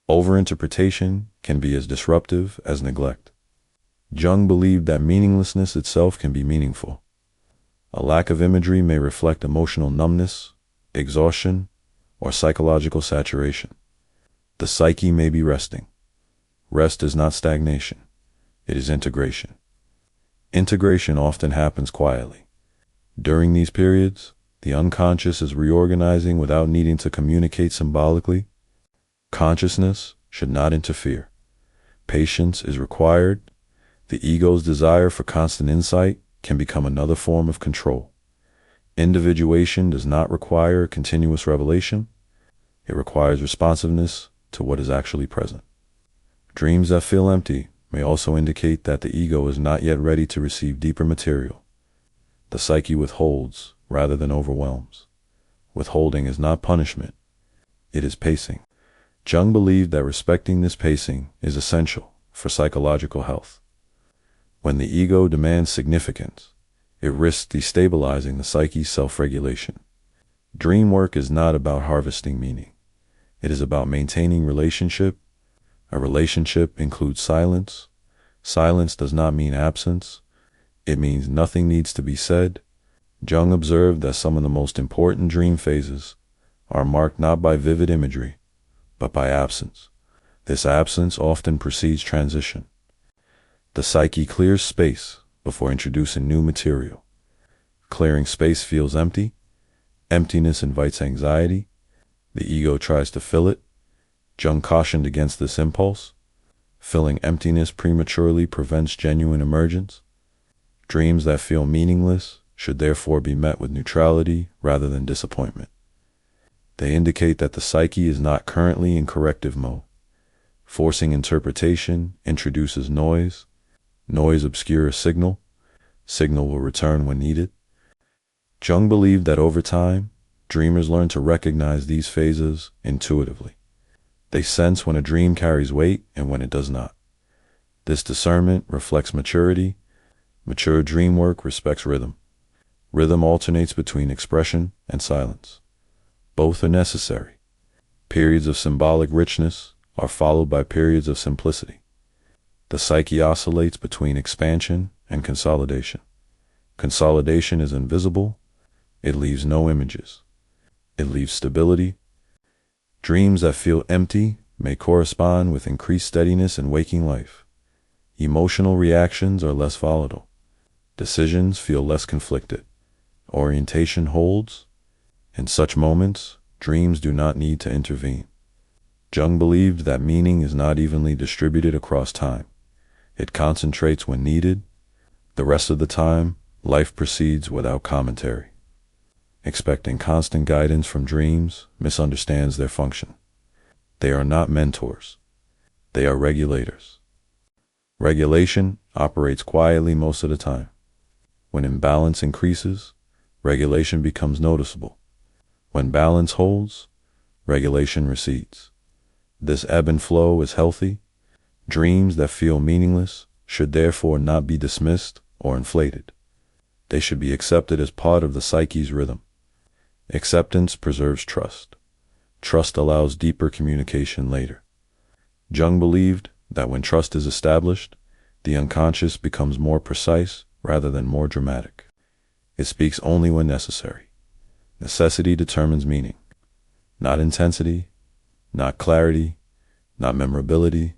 Overinterpretation can be as disruptive as neglect. Jung believed that meaninglessness itself can be meaningful. A lack of imagery may reflect emotional numbness, exhaustion, or psychological saturation. The psyche may be resting. Rest is not stagnation. It is integration. Integration often happens quietly. During these periods, the unconscious is reorganizing without needing to communicate symbolically. Consciousness should not interfere. Patience is required. The ego's desire for constant insight can become another form of control. Individuation does not require continuous revelation. It requires responsiveness to what is actually present. Dreams that feel empty may also indicate that the ego is not yet ready to receive deeper material. The psyche withholds rather than overwhelms. Withholding is not punishment. It is pacing. Jung believed that respecting this pacing is essential for psychological health. When the ego demands significance, it risks destabilizing the psyche's self-regulation. Dream work is not about harvesting meaning. It is about maintaining relationship. A relationship includes silence. Silence does not mean absence. It means nothing needs to be said. Jung observed that some of the most important dream phases are marked not by vivid imagery, but by absence. This absence often precedes transition. The psyche clears space before introducing new material. Clearing space feels empty. Emptiness invites anxiety. The ego tries to fill it. Jung cautioned against this impulse. Filling emptiness prematurely prevents genuine emergence. Dreams that feel meaningless should therefore be met with neutrality rather than disappointment. They indicate that the psyche is not currently in corrective mode. Forcing interpretation introduces noise. Noise obscures signal. Signal will return when needed. Jung believed that over time, dreamers learn to recognize these phases intuitively. They sense when a dream carries weight and when it does not. This discernment reflects maturity. Mature dream work respects rhythm. Rhythm alternates between expression and silence. Both are necessary. Periods of symbolic richness are followed by periods of simplicity. The psyche oscillates between expansion and consolidation. Consolidation is invisible. It leaves no images. It leaves stability. Dreams that feel empty may correspond with increased steadiness in waking life. Emotional reactions are less volatile. Decisions feel less conflicted. Orientation holds. In such moments, dreams do not need to intervene. Jung believed that meaning is not evenly distributed across time. It concentrates when needed. The rest of the time, life proceeds without commentary. Expecting constant guidance from dreams misunderstands their function. They are not mentors. They are regulators. Regulation operates quietly most of the time. When imbalance increases, regulation becomes noticeable. When balance holds, regulation recedes. This ebb and flow is healthy. Dreams that feel meaningless should therefore not be dismissed or inflated. They should be accepted as part of the psyche's rhythm. Acceptance preserves trust. Trust allows deeper communication later. Jung believed that when trust is established, the unconscious becomes more precise rather than more dramatic. It speaks only when necessary. Necessity determines meaning, not intensity, not clarity, not memorability.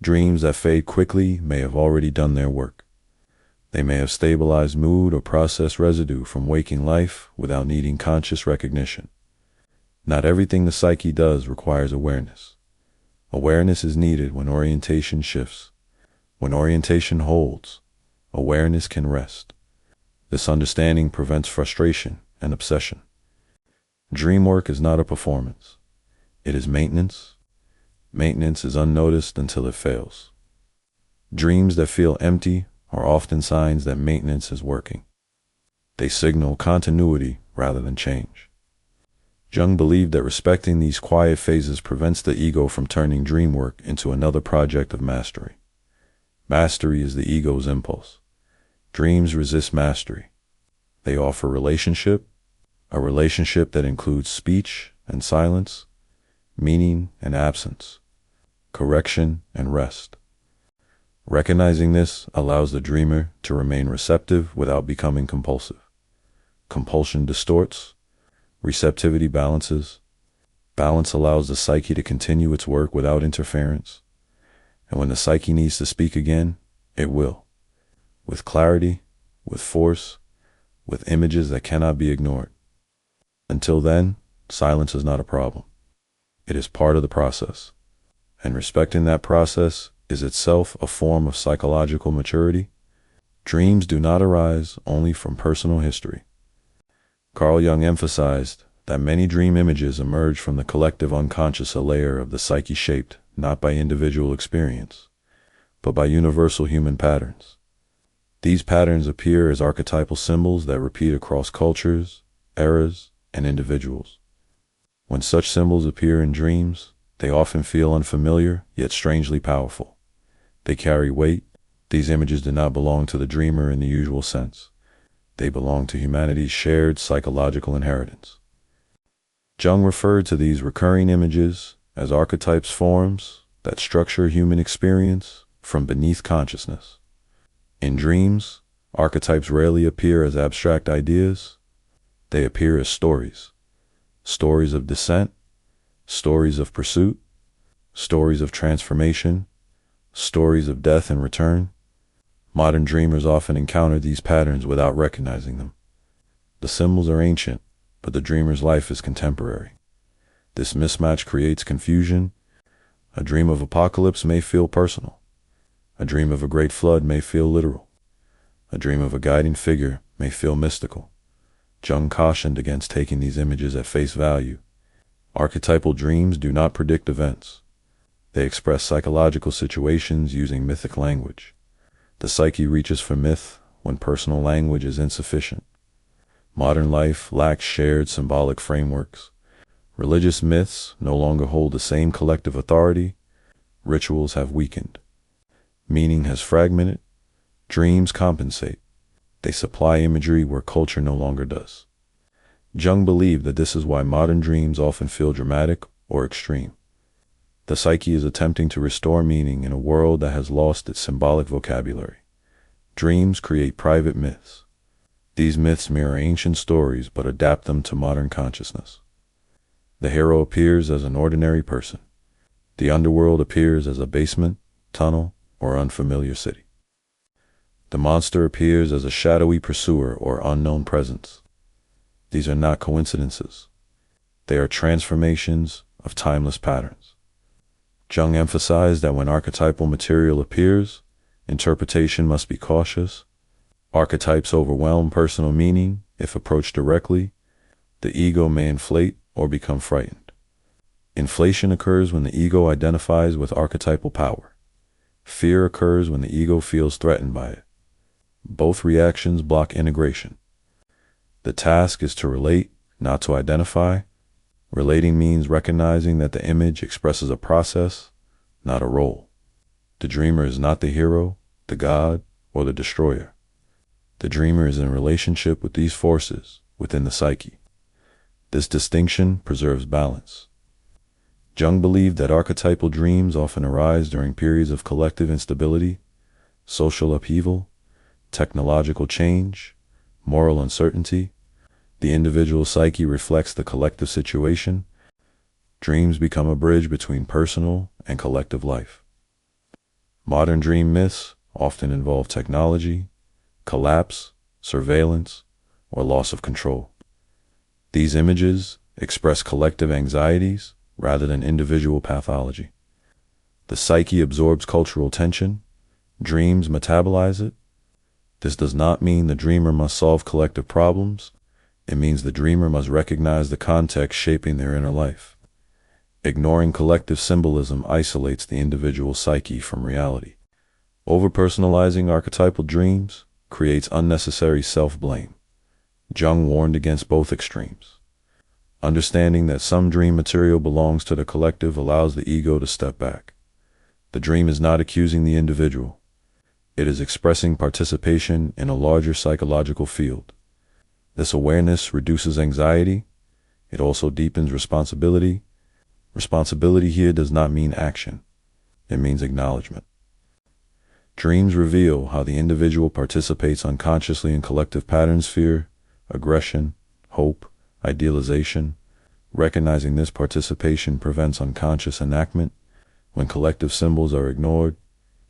Dreams that fade quickly may have already done their work. They may have stabilized mood or processed residue from waking life without needing conscious recognition. Not everything the psyche does requires awareness. Awareness is needed when orientation shifts. When orientation holds, awareness can rest. This understanding prevents frustration and obsession. Dream work is not a performance. It is maintenance. Maintenance is unnoticed until it fails. Dreams that feel empty are often signs that maintenance is working. They signal continuity rather than change. Jung believed that respecting these quiet phases prevents the ego from turning dream work into another project of mastery. Mastery is the ego's impulse. Dreams resist mastery. They offer relationship, a relationship that includes speech and silence, meaning and absence, correction and rest. Recognizing this allows the dreamer to remain receptive without becoming compulsive. Compulsion distorts. Receptivity balances. Balance allows the psyche to continue its work without interference. And when the psyche needs to speak again, it will. With clarity, with force, with images that cannot be ignored. Until then, silence is not a problem. It is part of the process. And respecting that process is itself a form of psychological maturity. Dreams do not arise only from personal history. Carl Jung emphasized that many dream images emerge from the collective unconscious, a layer of the psyche shaped not by individual experience, but by universal human patterns. These patterns appear as archetypal symbols that repeat across cultures, eras, and individuals. When such symbols appear in dreams, they often feel unfamiliar yet strangely powerful. They carry weight. These images do not belong to the dreamer in the usual sense. They belong to humanity's shared psychological inheritance. Jung referred to these recurring images as archetypes, forms that structure human experience from beneath consciousness. In dreams, archetypes rarely appear as abstract ideas. They appear as stories. Stories of descent, stories of pursuit, stories of transformation, stories of death and return. Modern dreamers often encounter these patterns without recognizing them. The symbols are ancient, but the dreamer's life is contemporary. This mismatch creates confusion. A dream of apocalypse may feel personal. A dream of a great flood may feel literal. A dream of a guiding figure may feel mystical. Jung cautioned against taking these images at face value. Archetypal dreams do not predict events. They express psychological situations using mythic language. The psyche reaches for myth when personal language is insufficient. Modern life lacks shared symbolic frameworks. Religious myths no longer hold the same collective authority. Rituals have weakened. Meaning has fragmented. Dreams compensate. They supply imagery where culture no longer does. Jung believed that this is why modern dreams often feel dramatic or extreme. The psyche is attempting to restore meaning in a world that has lost its symbolic vocabulary. Dreams create private myths. These myths mirror ancient stories but adapt them to modern consciousness. The hero appears as an ordinary person. The underworld appears as a basement, tunnel, or unfamiliar city. The monster appears as a shadowy pursuer or unknown presence. These are not coincidences. They are transformations of timeless patterns. Jung emphasized that when archetypal material appears, interpretation must be cautious. Archetypes overwhelm personal meaning if approached directly. The ego may inflate or become frightened. Inflation occurs when the ego identifies with archetypal power. Fear occurs when the ego feels threatened by it. Both reactions block integration. The task is to relate, not to identify. Relating means recognizing that the image expresses a process, not a role. The dreamer is not the hero, the god, or the destroyer. The dreamer is in relationship with these forces within the psyche. This distinction preserves balance. Jung believed that archetypal dreams often arise during periods of collective instability, social upheaval, technological change, moral uncertainty. The individual psyche reflects the collective situation. Dreams become a bridge between personal and collective life. Modern dream myths often involve technology, collapse, surveillance, or loss of control. These images express collective anxieties rather than individual pathology. The psyche absorbs cultural tension. Dreams metabolize it. This does not mean the dreamer must solve collective problems. It means the dreamer must recognize the context shaping their inner life. Ignoring collective symbolism isolates the individual psyche from reality. Overpersonalizing archetypal dreams creates unnecessary self-blame. Jung warned against both extremes. Understanding that some dream material belongs to the collective allows the ego to step back. The dream is not accusing the individual. It is expressing participation in a larger psychological field. This awareness reduces anxiety. It also deepens responsibility. Responsibility here does not mean action. It means acknowledgement. Dreams reveal how the individual participates unconsciously in collective patterns: fear, aggression, hope, idealization. Recognizing this participation prevents unconscious enactment. When collective symbols are ignored,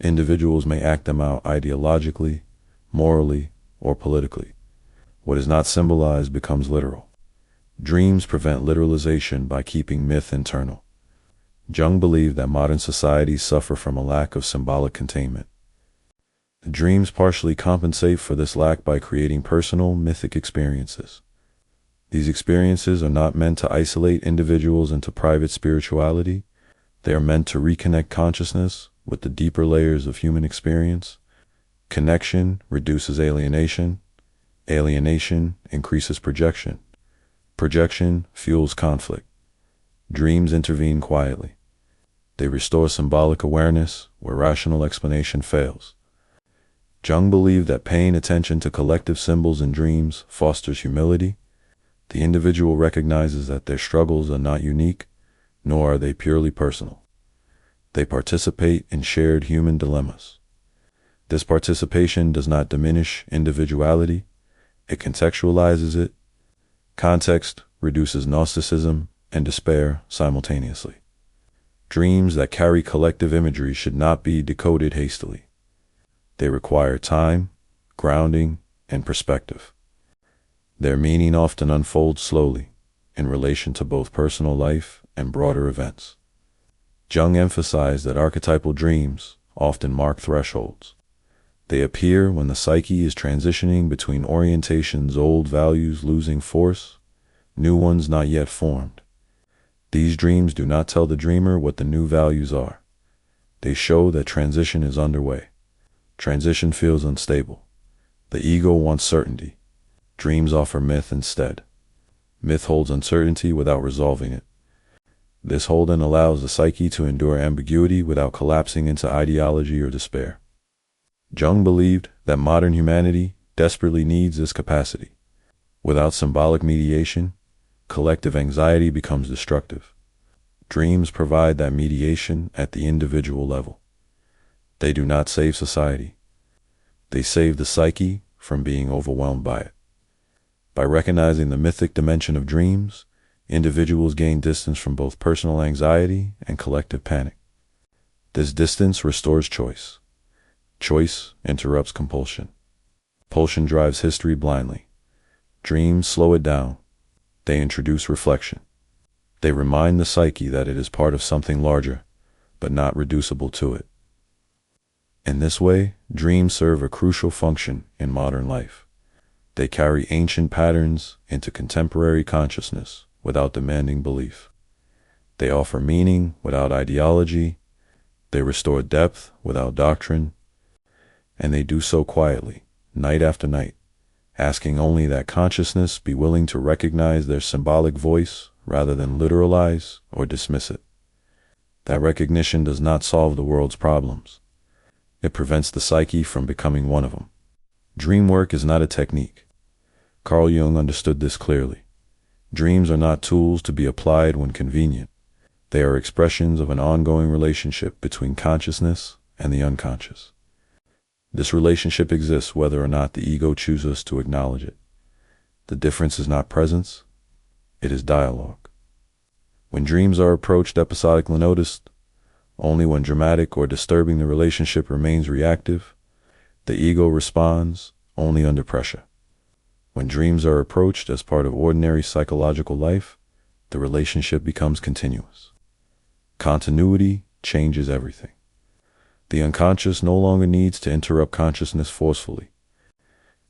individuals may act them out ideologically, morally, or politically. What is not symbolized becomes literal. Dreams prevent literalization by keeping myth internal. Jung believed that modern societies suffer from a lack of symbolic containment. The dreams partially compensate for this lack by creating personal, mythic experiences. These experiences are not meant to isolate individuals into private spirituality. They are meant to reconnect consciousness with the deeper layers of human experience. Connection reduces alienation. Alienation increases projection. Projection fuels conflict. Dreams intervene quietly. They restore symbolic awareness where rational explanation fails. Jung believed that paying attention to collective symbols in dreams fosters humility. The individual recognizes that their struggles are not unique, nor are they purely personal. They participate in shared human dilemmas. This participation does not diminish individuality. It contextualizes it. Context reduces Gnosticism and despair simultaneously. Dreams that carry collective imagery should not be decoded hastily. They require time, grounding, and perspective. Their meaning often unfolds slowly in relation to both personal life and broader events. Jung emphasized that archetypal dreams often mark thresholds. They appear when the psyche is transitioning between orientations, old values losing force, new ones not yet formed. These dreams do not tell the dreamer what the new values are. They show that transition is underway. Transition feels unstable. The ego wants certainty. Dreams offer myth instead. Myth holds uncertainty without resolving it. This holding allows the psyche to endure ambiguity without collapsing into ideology or despair. Jung believed that modern humanity desperately needs this capacity. Without symbolic mediation, collective anxiety becomes destructive. Dreams provide that mediation at the individual level. They do not save society. They save the psyche from being overwhelmed by it. By recognizing the mythic dimension of dreams, individuals gain distance from both personal anxiety and collective panic. This distance restores choice. Choice interrupts compulsion. Compulsion drives history blindly. Dreams slow it down. They introduce reflection. They remind the psyche that it is part of something larger, but not reducible to it. In this way, dreams serve a crucial function in modern life. They carry ancient patterns into contemporary consciousness without demanding belief. They offer meaning without ideology. They restore depth without doctrine. And they do so quietly, night after night, asking only that consciousness be willing to recognize their symbolic voice rather than literalize or dismiss it. That recognition does not solve the world's problems. It prevents the psyche from becoming one of them. Dream work is not a technique. Carl Jung understood this clearly. Dreams are not tools to be applied when convenient. They are expressions of an ongoing relationship between consciousness and the unconscious. This relationship exists whether or not the ego chooses to acknowledge it. The difference is not presence, it is dialogue. When dreams are approached episodically noticed, only when dramatic or disturbing the relationship remains reactive, the ego responds only under pressure. When dreams are approached as part of ordinary psychological life, the relationship becomes continuous. Continuity changes everything. The unconscious no longer needs to interrupt consciousness forcefully.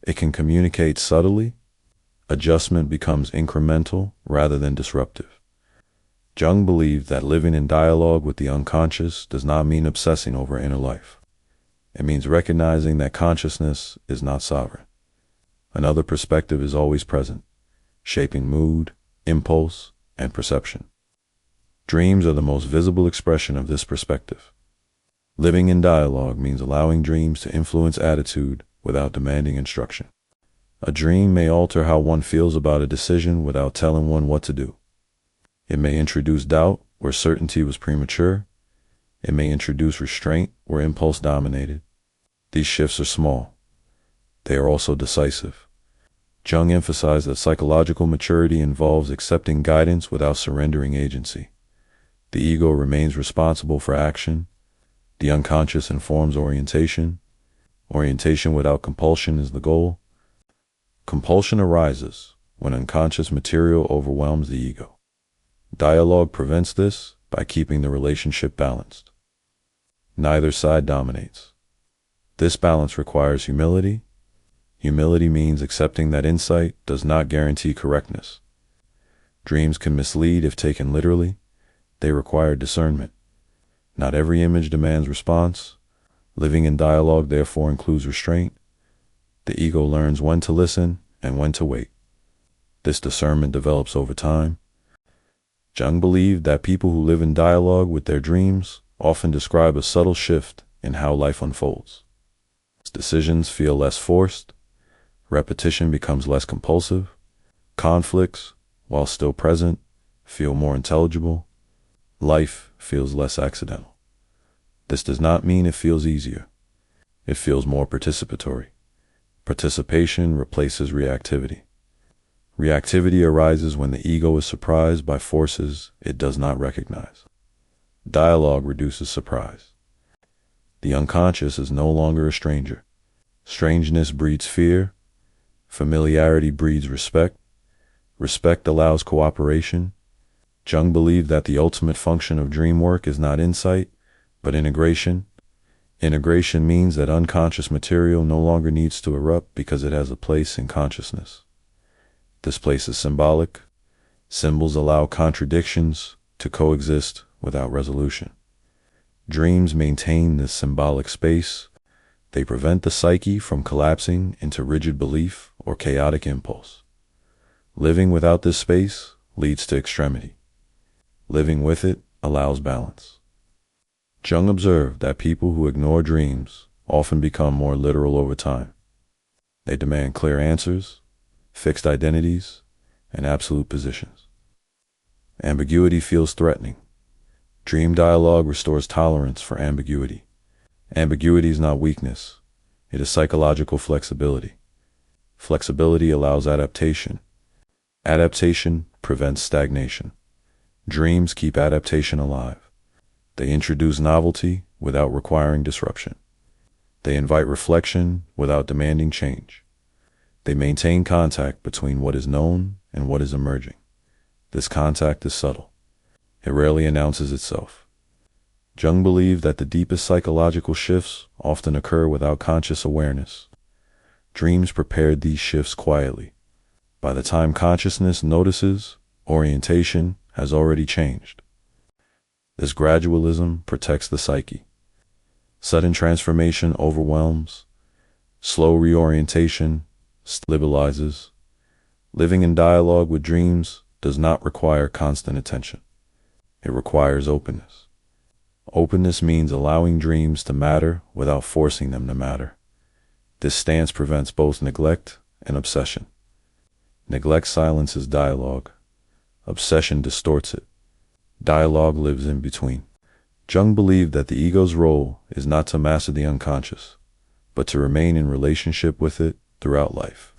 It can communicate subtly. Adjustment becomes incremental rather than disruptive. Jung believed that living in dialogue with the unconscious does not mean obsessing over inner life. It means recognizing that consciousness is not sovereign. Another perspective is always present, shaping mood, impulse, and perception. Dreams are the most visible expression of this perspective. Living in dialogue means allowing dreams to influence attitude without demanding instruction. A dream may alter how one feels about a decision without telling one what to do. It may introduce doubt where certainty was premature. It may introduce restraint where impulse dominated. These shifts are small. They are also decisive. Jung emphasized that psychological maturity involves accepting guidance without surrendering agency. The ego remains responsible for action. The unconscious informs orientation. Orientation without compulsion is the goal. Compulsion arises when unconscious material overwhelms the ego. Dialogue prevents this by keeping the relationship balanced. Neither side dominates. This balance requires humility. Humility means accepting that insight does not guarantee correctness. Dreams can mislead if taken literally. They require discernment. Not every image demands response. Living in dialogue therefore includes restraint. The ego learns when to listen and when to wait. This discernment develops over time. Jung believed that people who live in dialogue with their dreams often describe a subtle shift in how life unfolds. Decisions feel less forced. Repetition becomes less compulsive. Conflicts, while still present, feel more intelligible. Life feels less accidental. This does not mean it feels easier. It feels more participatory. Participation replaces reactivity. Reactivity arises when the ego is surprised by forces it does not recognize. Dialogue reduces surprise. The unconscious is no longer a stranger. Strangeness breeds fear. Familiarity breeds respect. Respect allows cooperation. Jung believed that the ultimate function of dream work is not insight, but integration. Integration means that unconscious material no longer needs to erupt because it has a place in consciousness. This place is symbolic. Symbols allow contradictions to coexist without resolution. Dreams maintain this symbolic space. They prevent the psyche from collapsing into rigid belief or chaotic impulse. Living without this space leads to extremity. Living with it allows balance. Jung observed that people who ignore dreams often become more literal over time. They demand clear answers, fixed identities, and absolute positions. Ambiguity feels threatening. Dream dialogue restores tolerance for ambiguity. Ambiguity is not weakness. It is psychological flexibility. Flexibility allows adaptation. Adaptation prevents stagnation. Dreams keep adaptation alive. They introduce novelty without requiring disruption. They invite reflection without demanding change. They maintain contact between what is known and what is emerging. This contact is subtle. It rarely announces itself. Jung believed that the deepest psychological shifts often occur without conscious awareness. Dreams prepared these shifts quietly. By the time consciousness notices, orientation has already changed. This gradualism protects the psyche. Sudden transformation overwhelms. Slow reorientation stabilizes. Living in dialogue with dreams does not require constant attention. It requires openness. Openness means allowing dreams to matter without forcing them to matter. This stance prevents both neglect and obsession. Neglect silences dialogue. Obsession distorts it. Dialogue lives in between. Jung believed that the ego's role is not to master the unconscious, but to remain in relationship with it throughout life.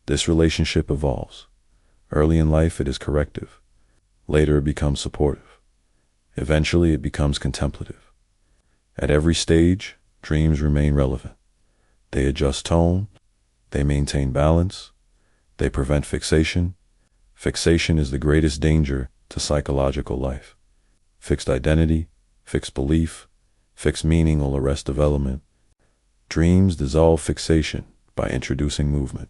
This relationship evolves. Early in life, it is corrective. Later, it becomes supportive. Eventually, it becomes contemplative. At every stage, dreams remain relevant. They adjust tone. They maintain balance. They prevent fixation. Fixation is the greatest danger to psychological life. Fixed identity, fixed belief, fixed meaning will arrest development. Dreams dissolve fixation by introducing movement.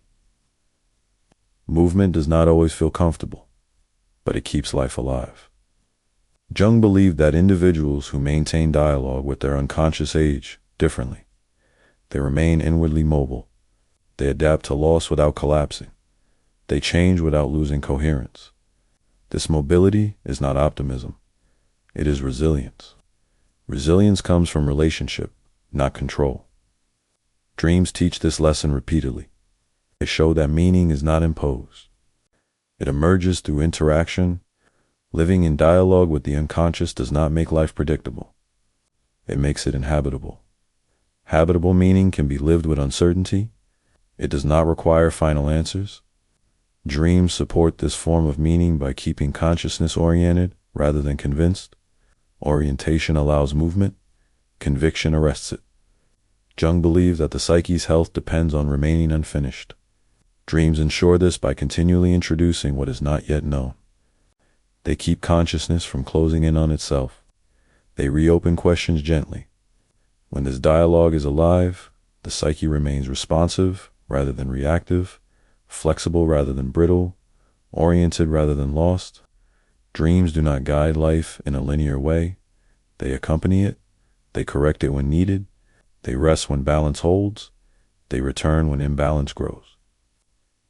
Movement does not always feel comfortable, but it keeps life alive. Jung believed that individuals who maintain dialogue with their unconscious age differently. They remain inwardly mobile. They adapt to loss without collapsing. They change without losing coherence. This mobility is not optimism. It is resilience. Resilience comes from relationship, not control. Dreams teach this lesson repeatedly. They show that meaning is not imposed. It emerges through interaction. Living in dialogue with the unconscious does not make life predictable. It makes it inhabitable. Habitable meaning can be lived with uncertainty. It does not require final answers. Dreams support this form of meaning by keeping consciousness oriented rather than convinced. Orientation allows movement. Conviction arrests it. Jung believed that the psyche's health depends on remaining unfinished. Dreams ensure this by continually introducing what is not yet known. They keep consciousness from closing in on itself. They reopen questions gently. When this dialogue is alive, the psyche remains responsive rather than reactive, flexible rather than brittle, oriented rather than lost. Dreams do not guide life in a linear way. They accompany it. They correct it when needed. They rest when balance holds. They return when imbalance grows.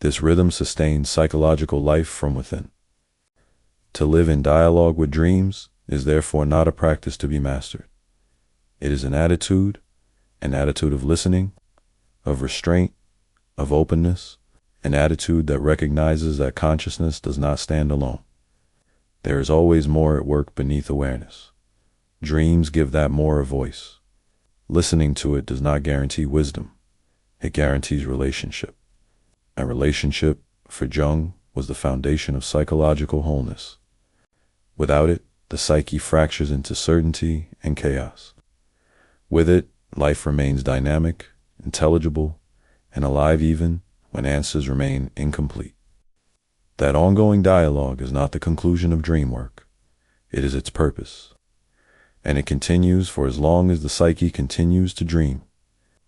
This rhythm sustains psychological life from within. To live in dialogue with dreams is therefore not a practice to be mastered. It is an attitude of listening, of restraint, of openness, an attitude that recognizes that consciousness does not stand alone. There is always more at work beneath awareness. Dreams give that more a voice. Listening to it does not guarantee wisdom. It guarantees relationship. And relationship, for Jung, was the foundation of psychological wholeness. Without it, the psyche fractures into certainty and chaos. With it, life remains dynamic, intelligible, and alive even when answers remain incomplete. That ongoing dialogue is not the conclusion of dream work. It is its purpose. And it continues for as long as the psyche continues to dream.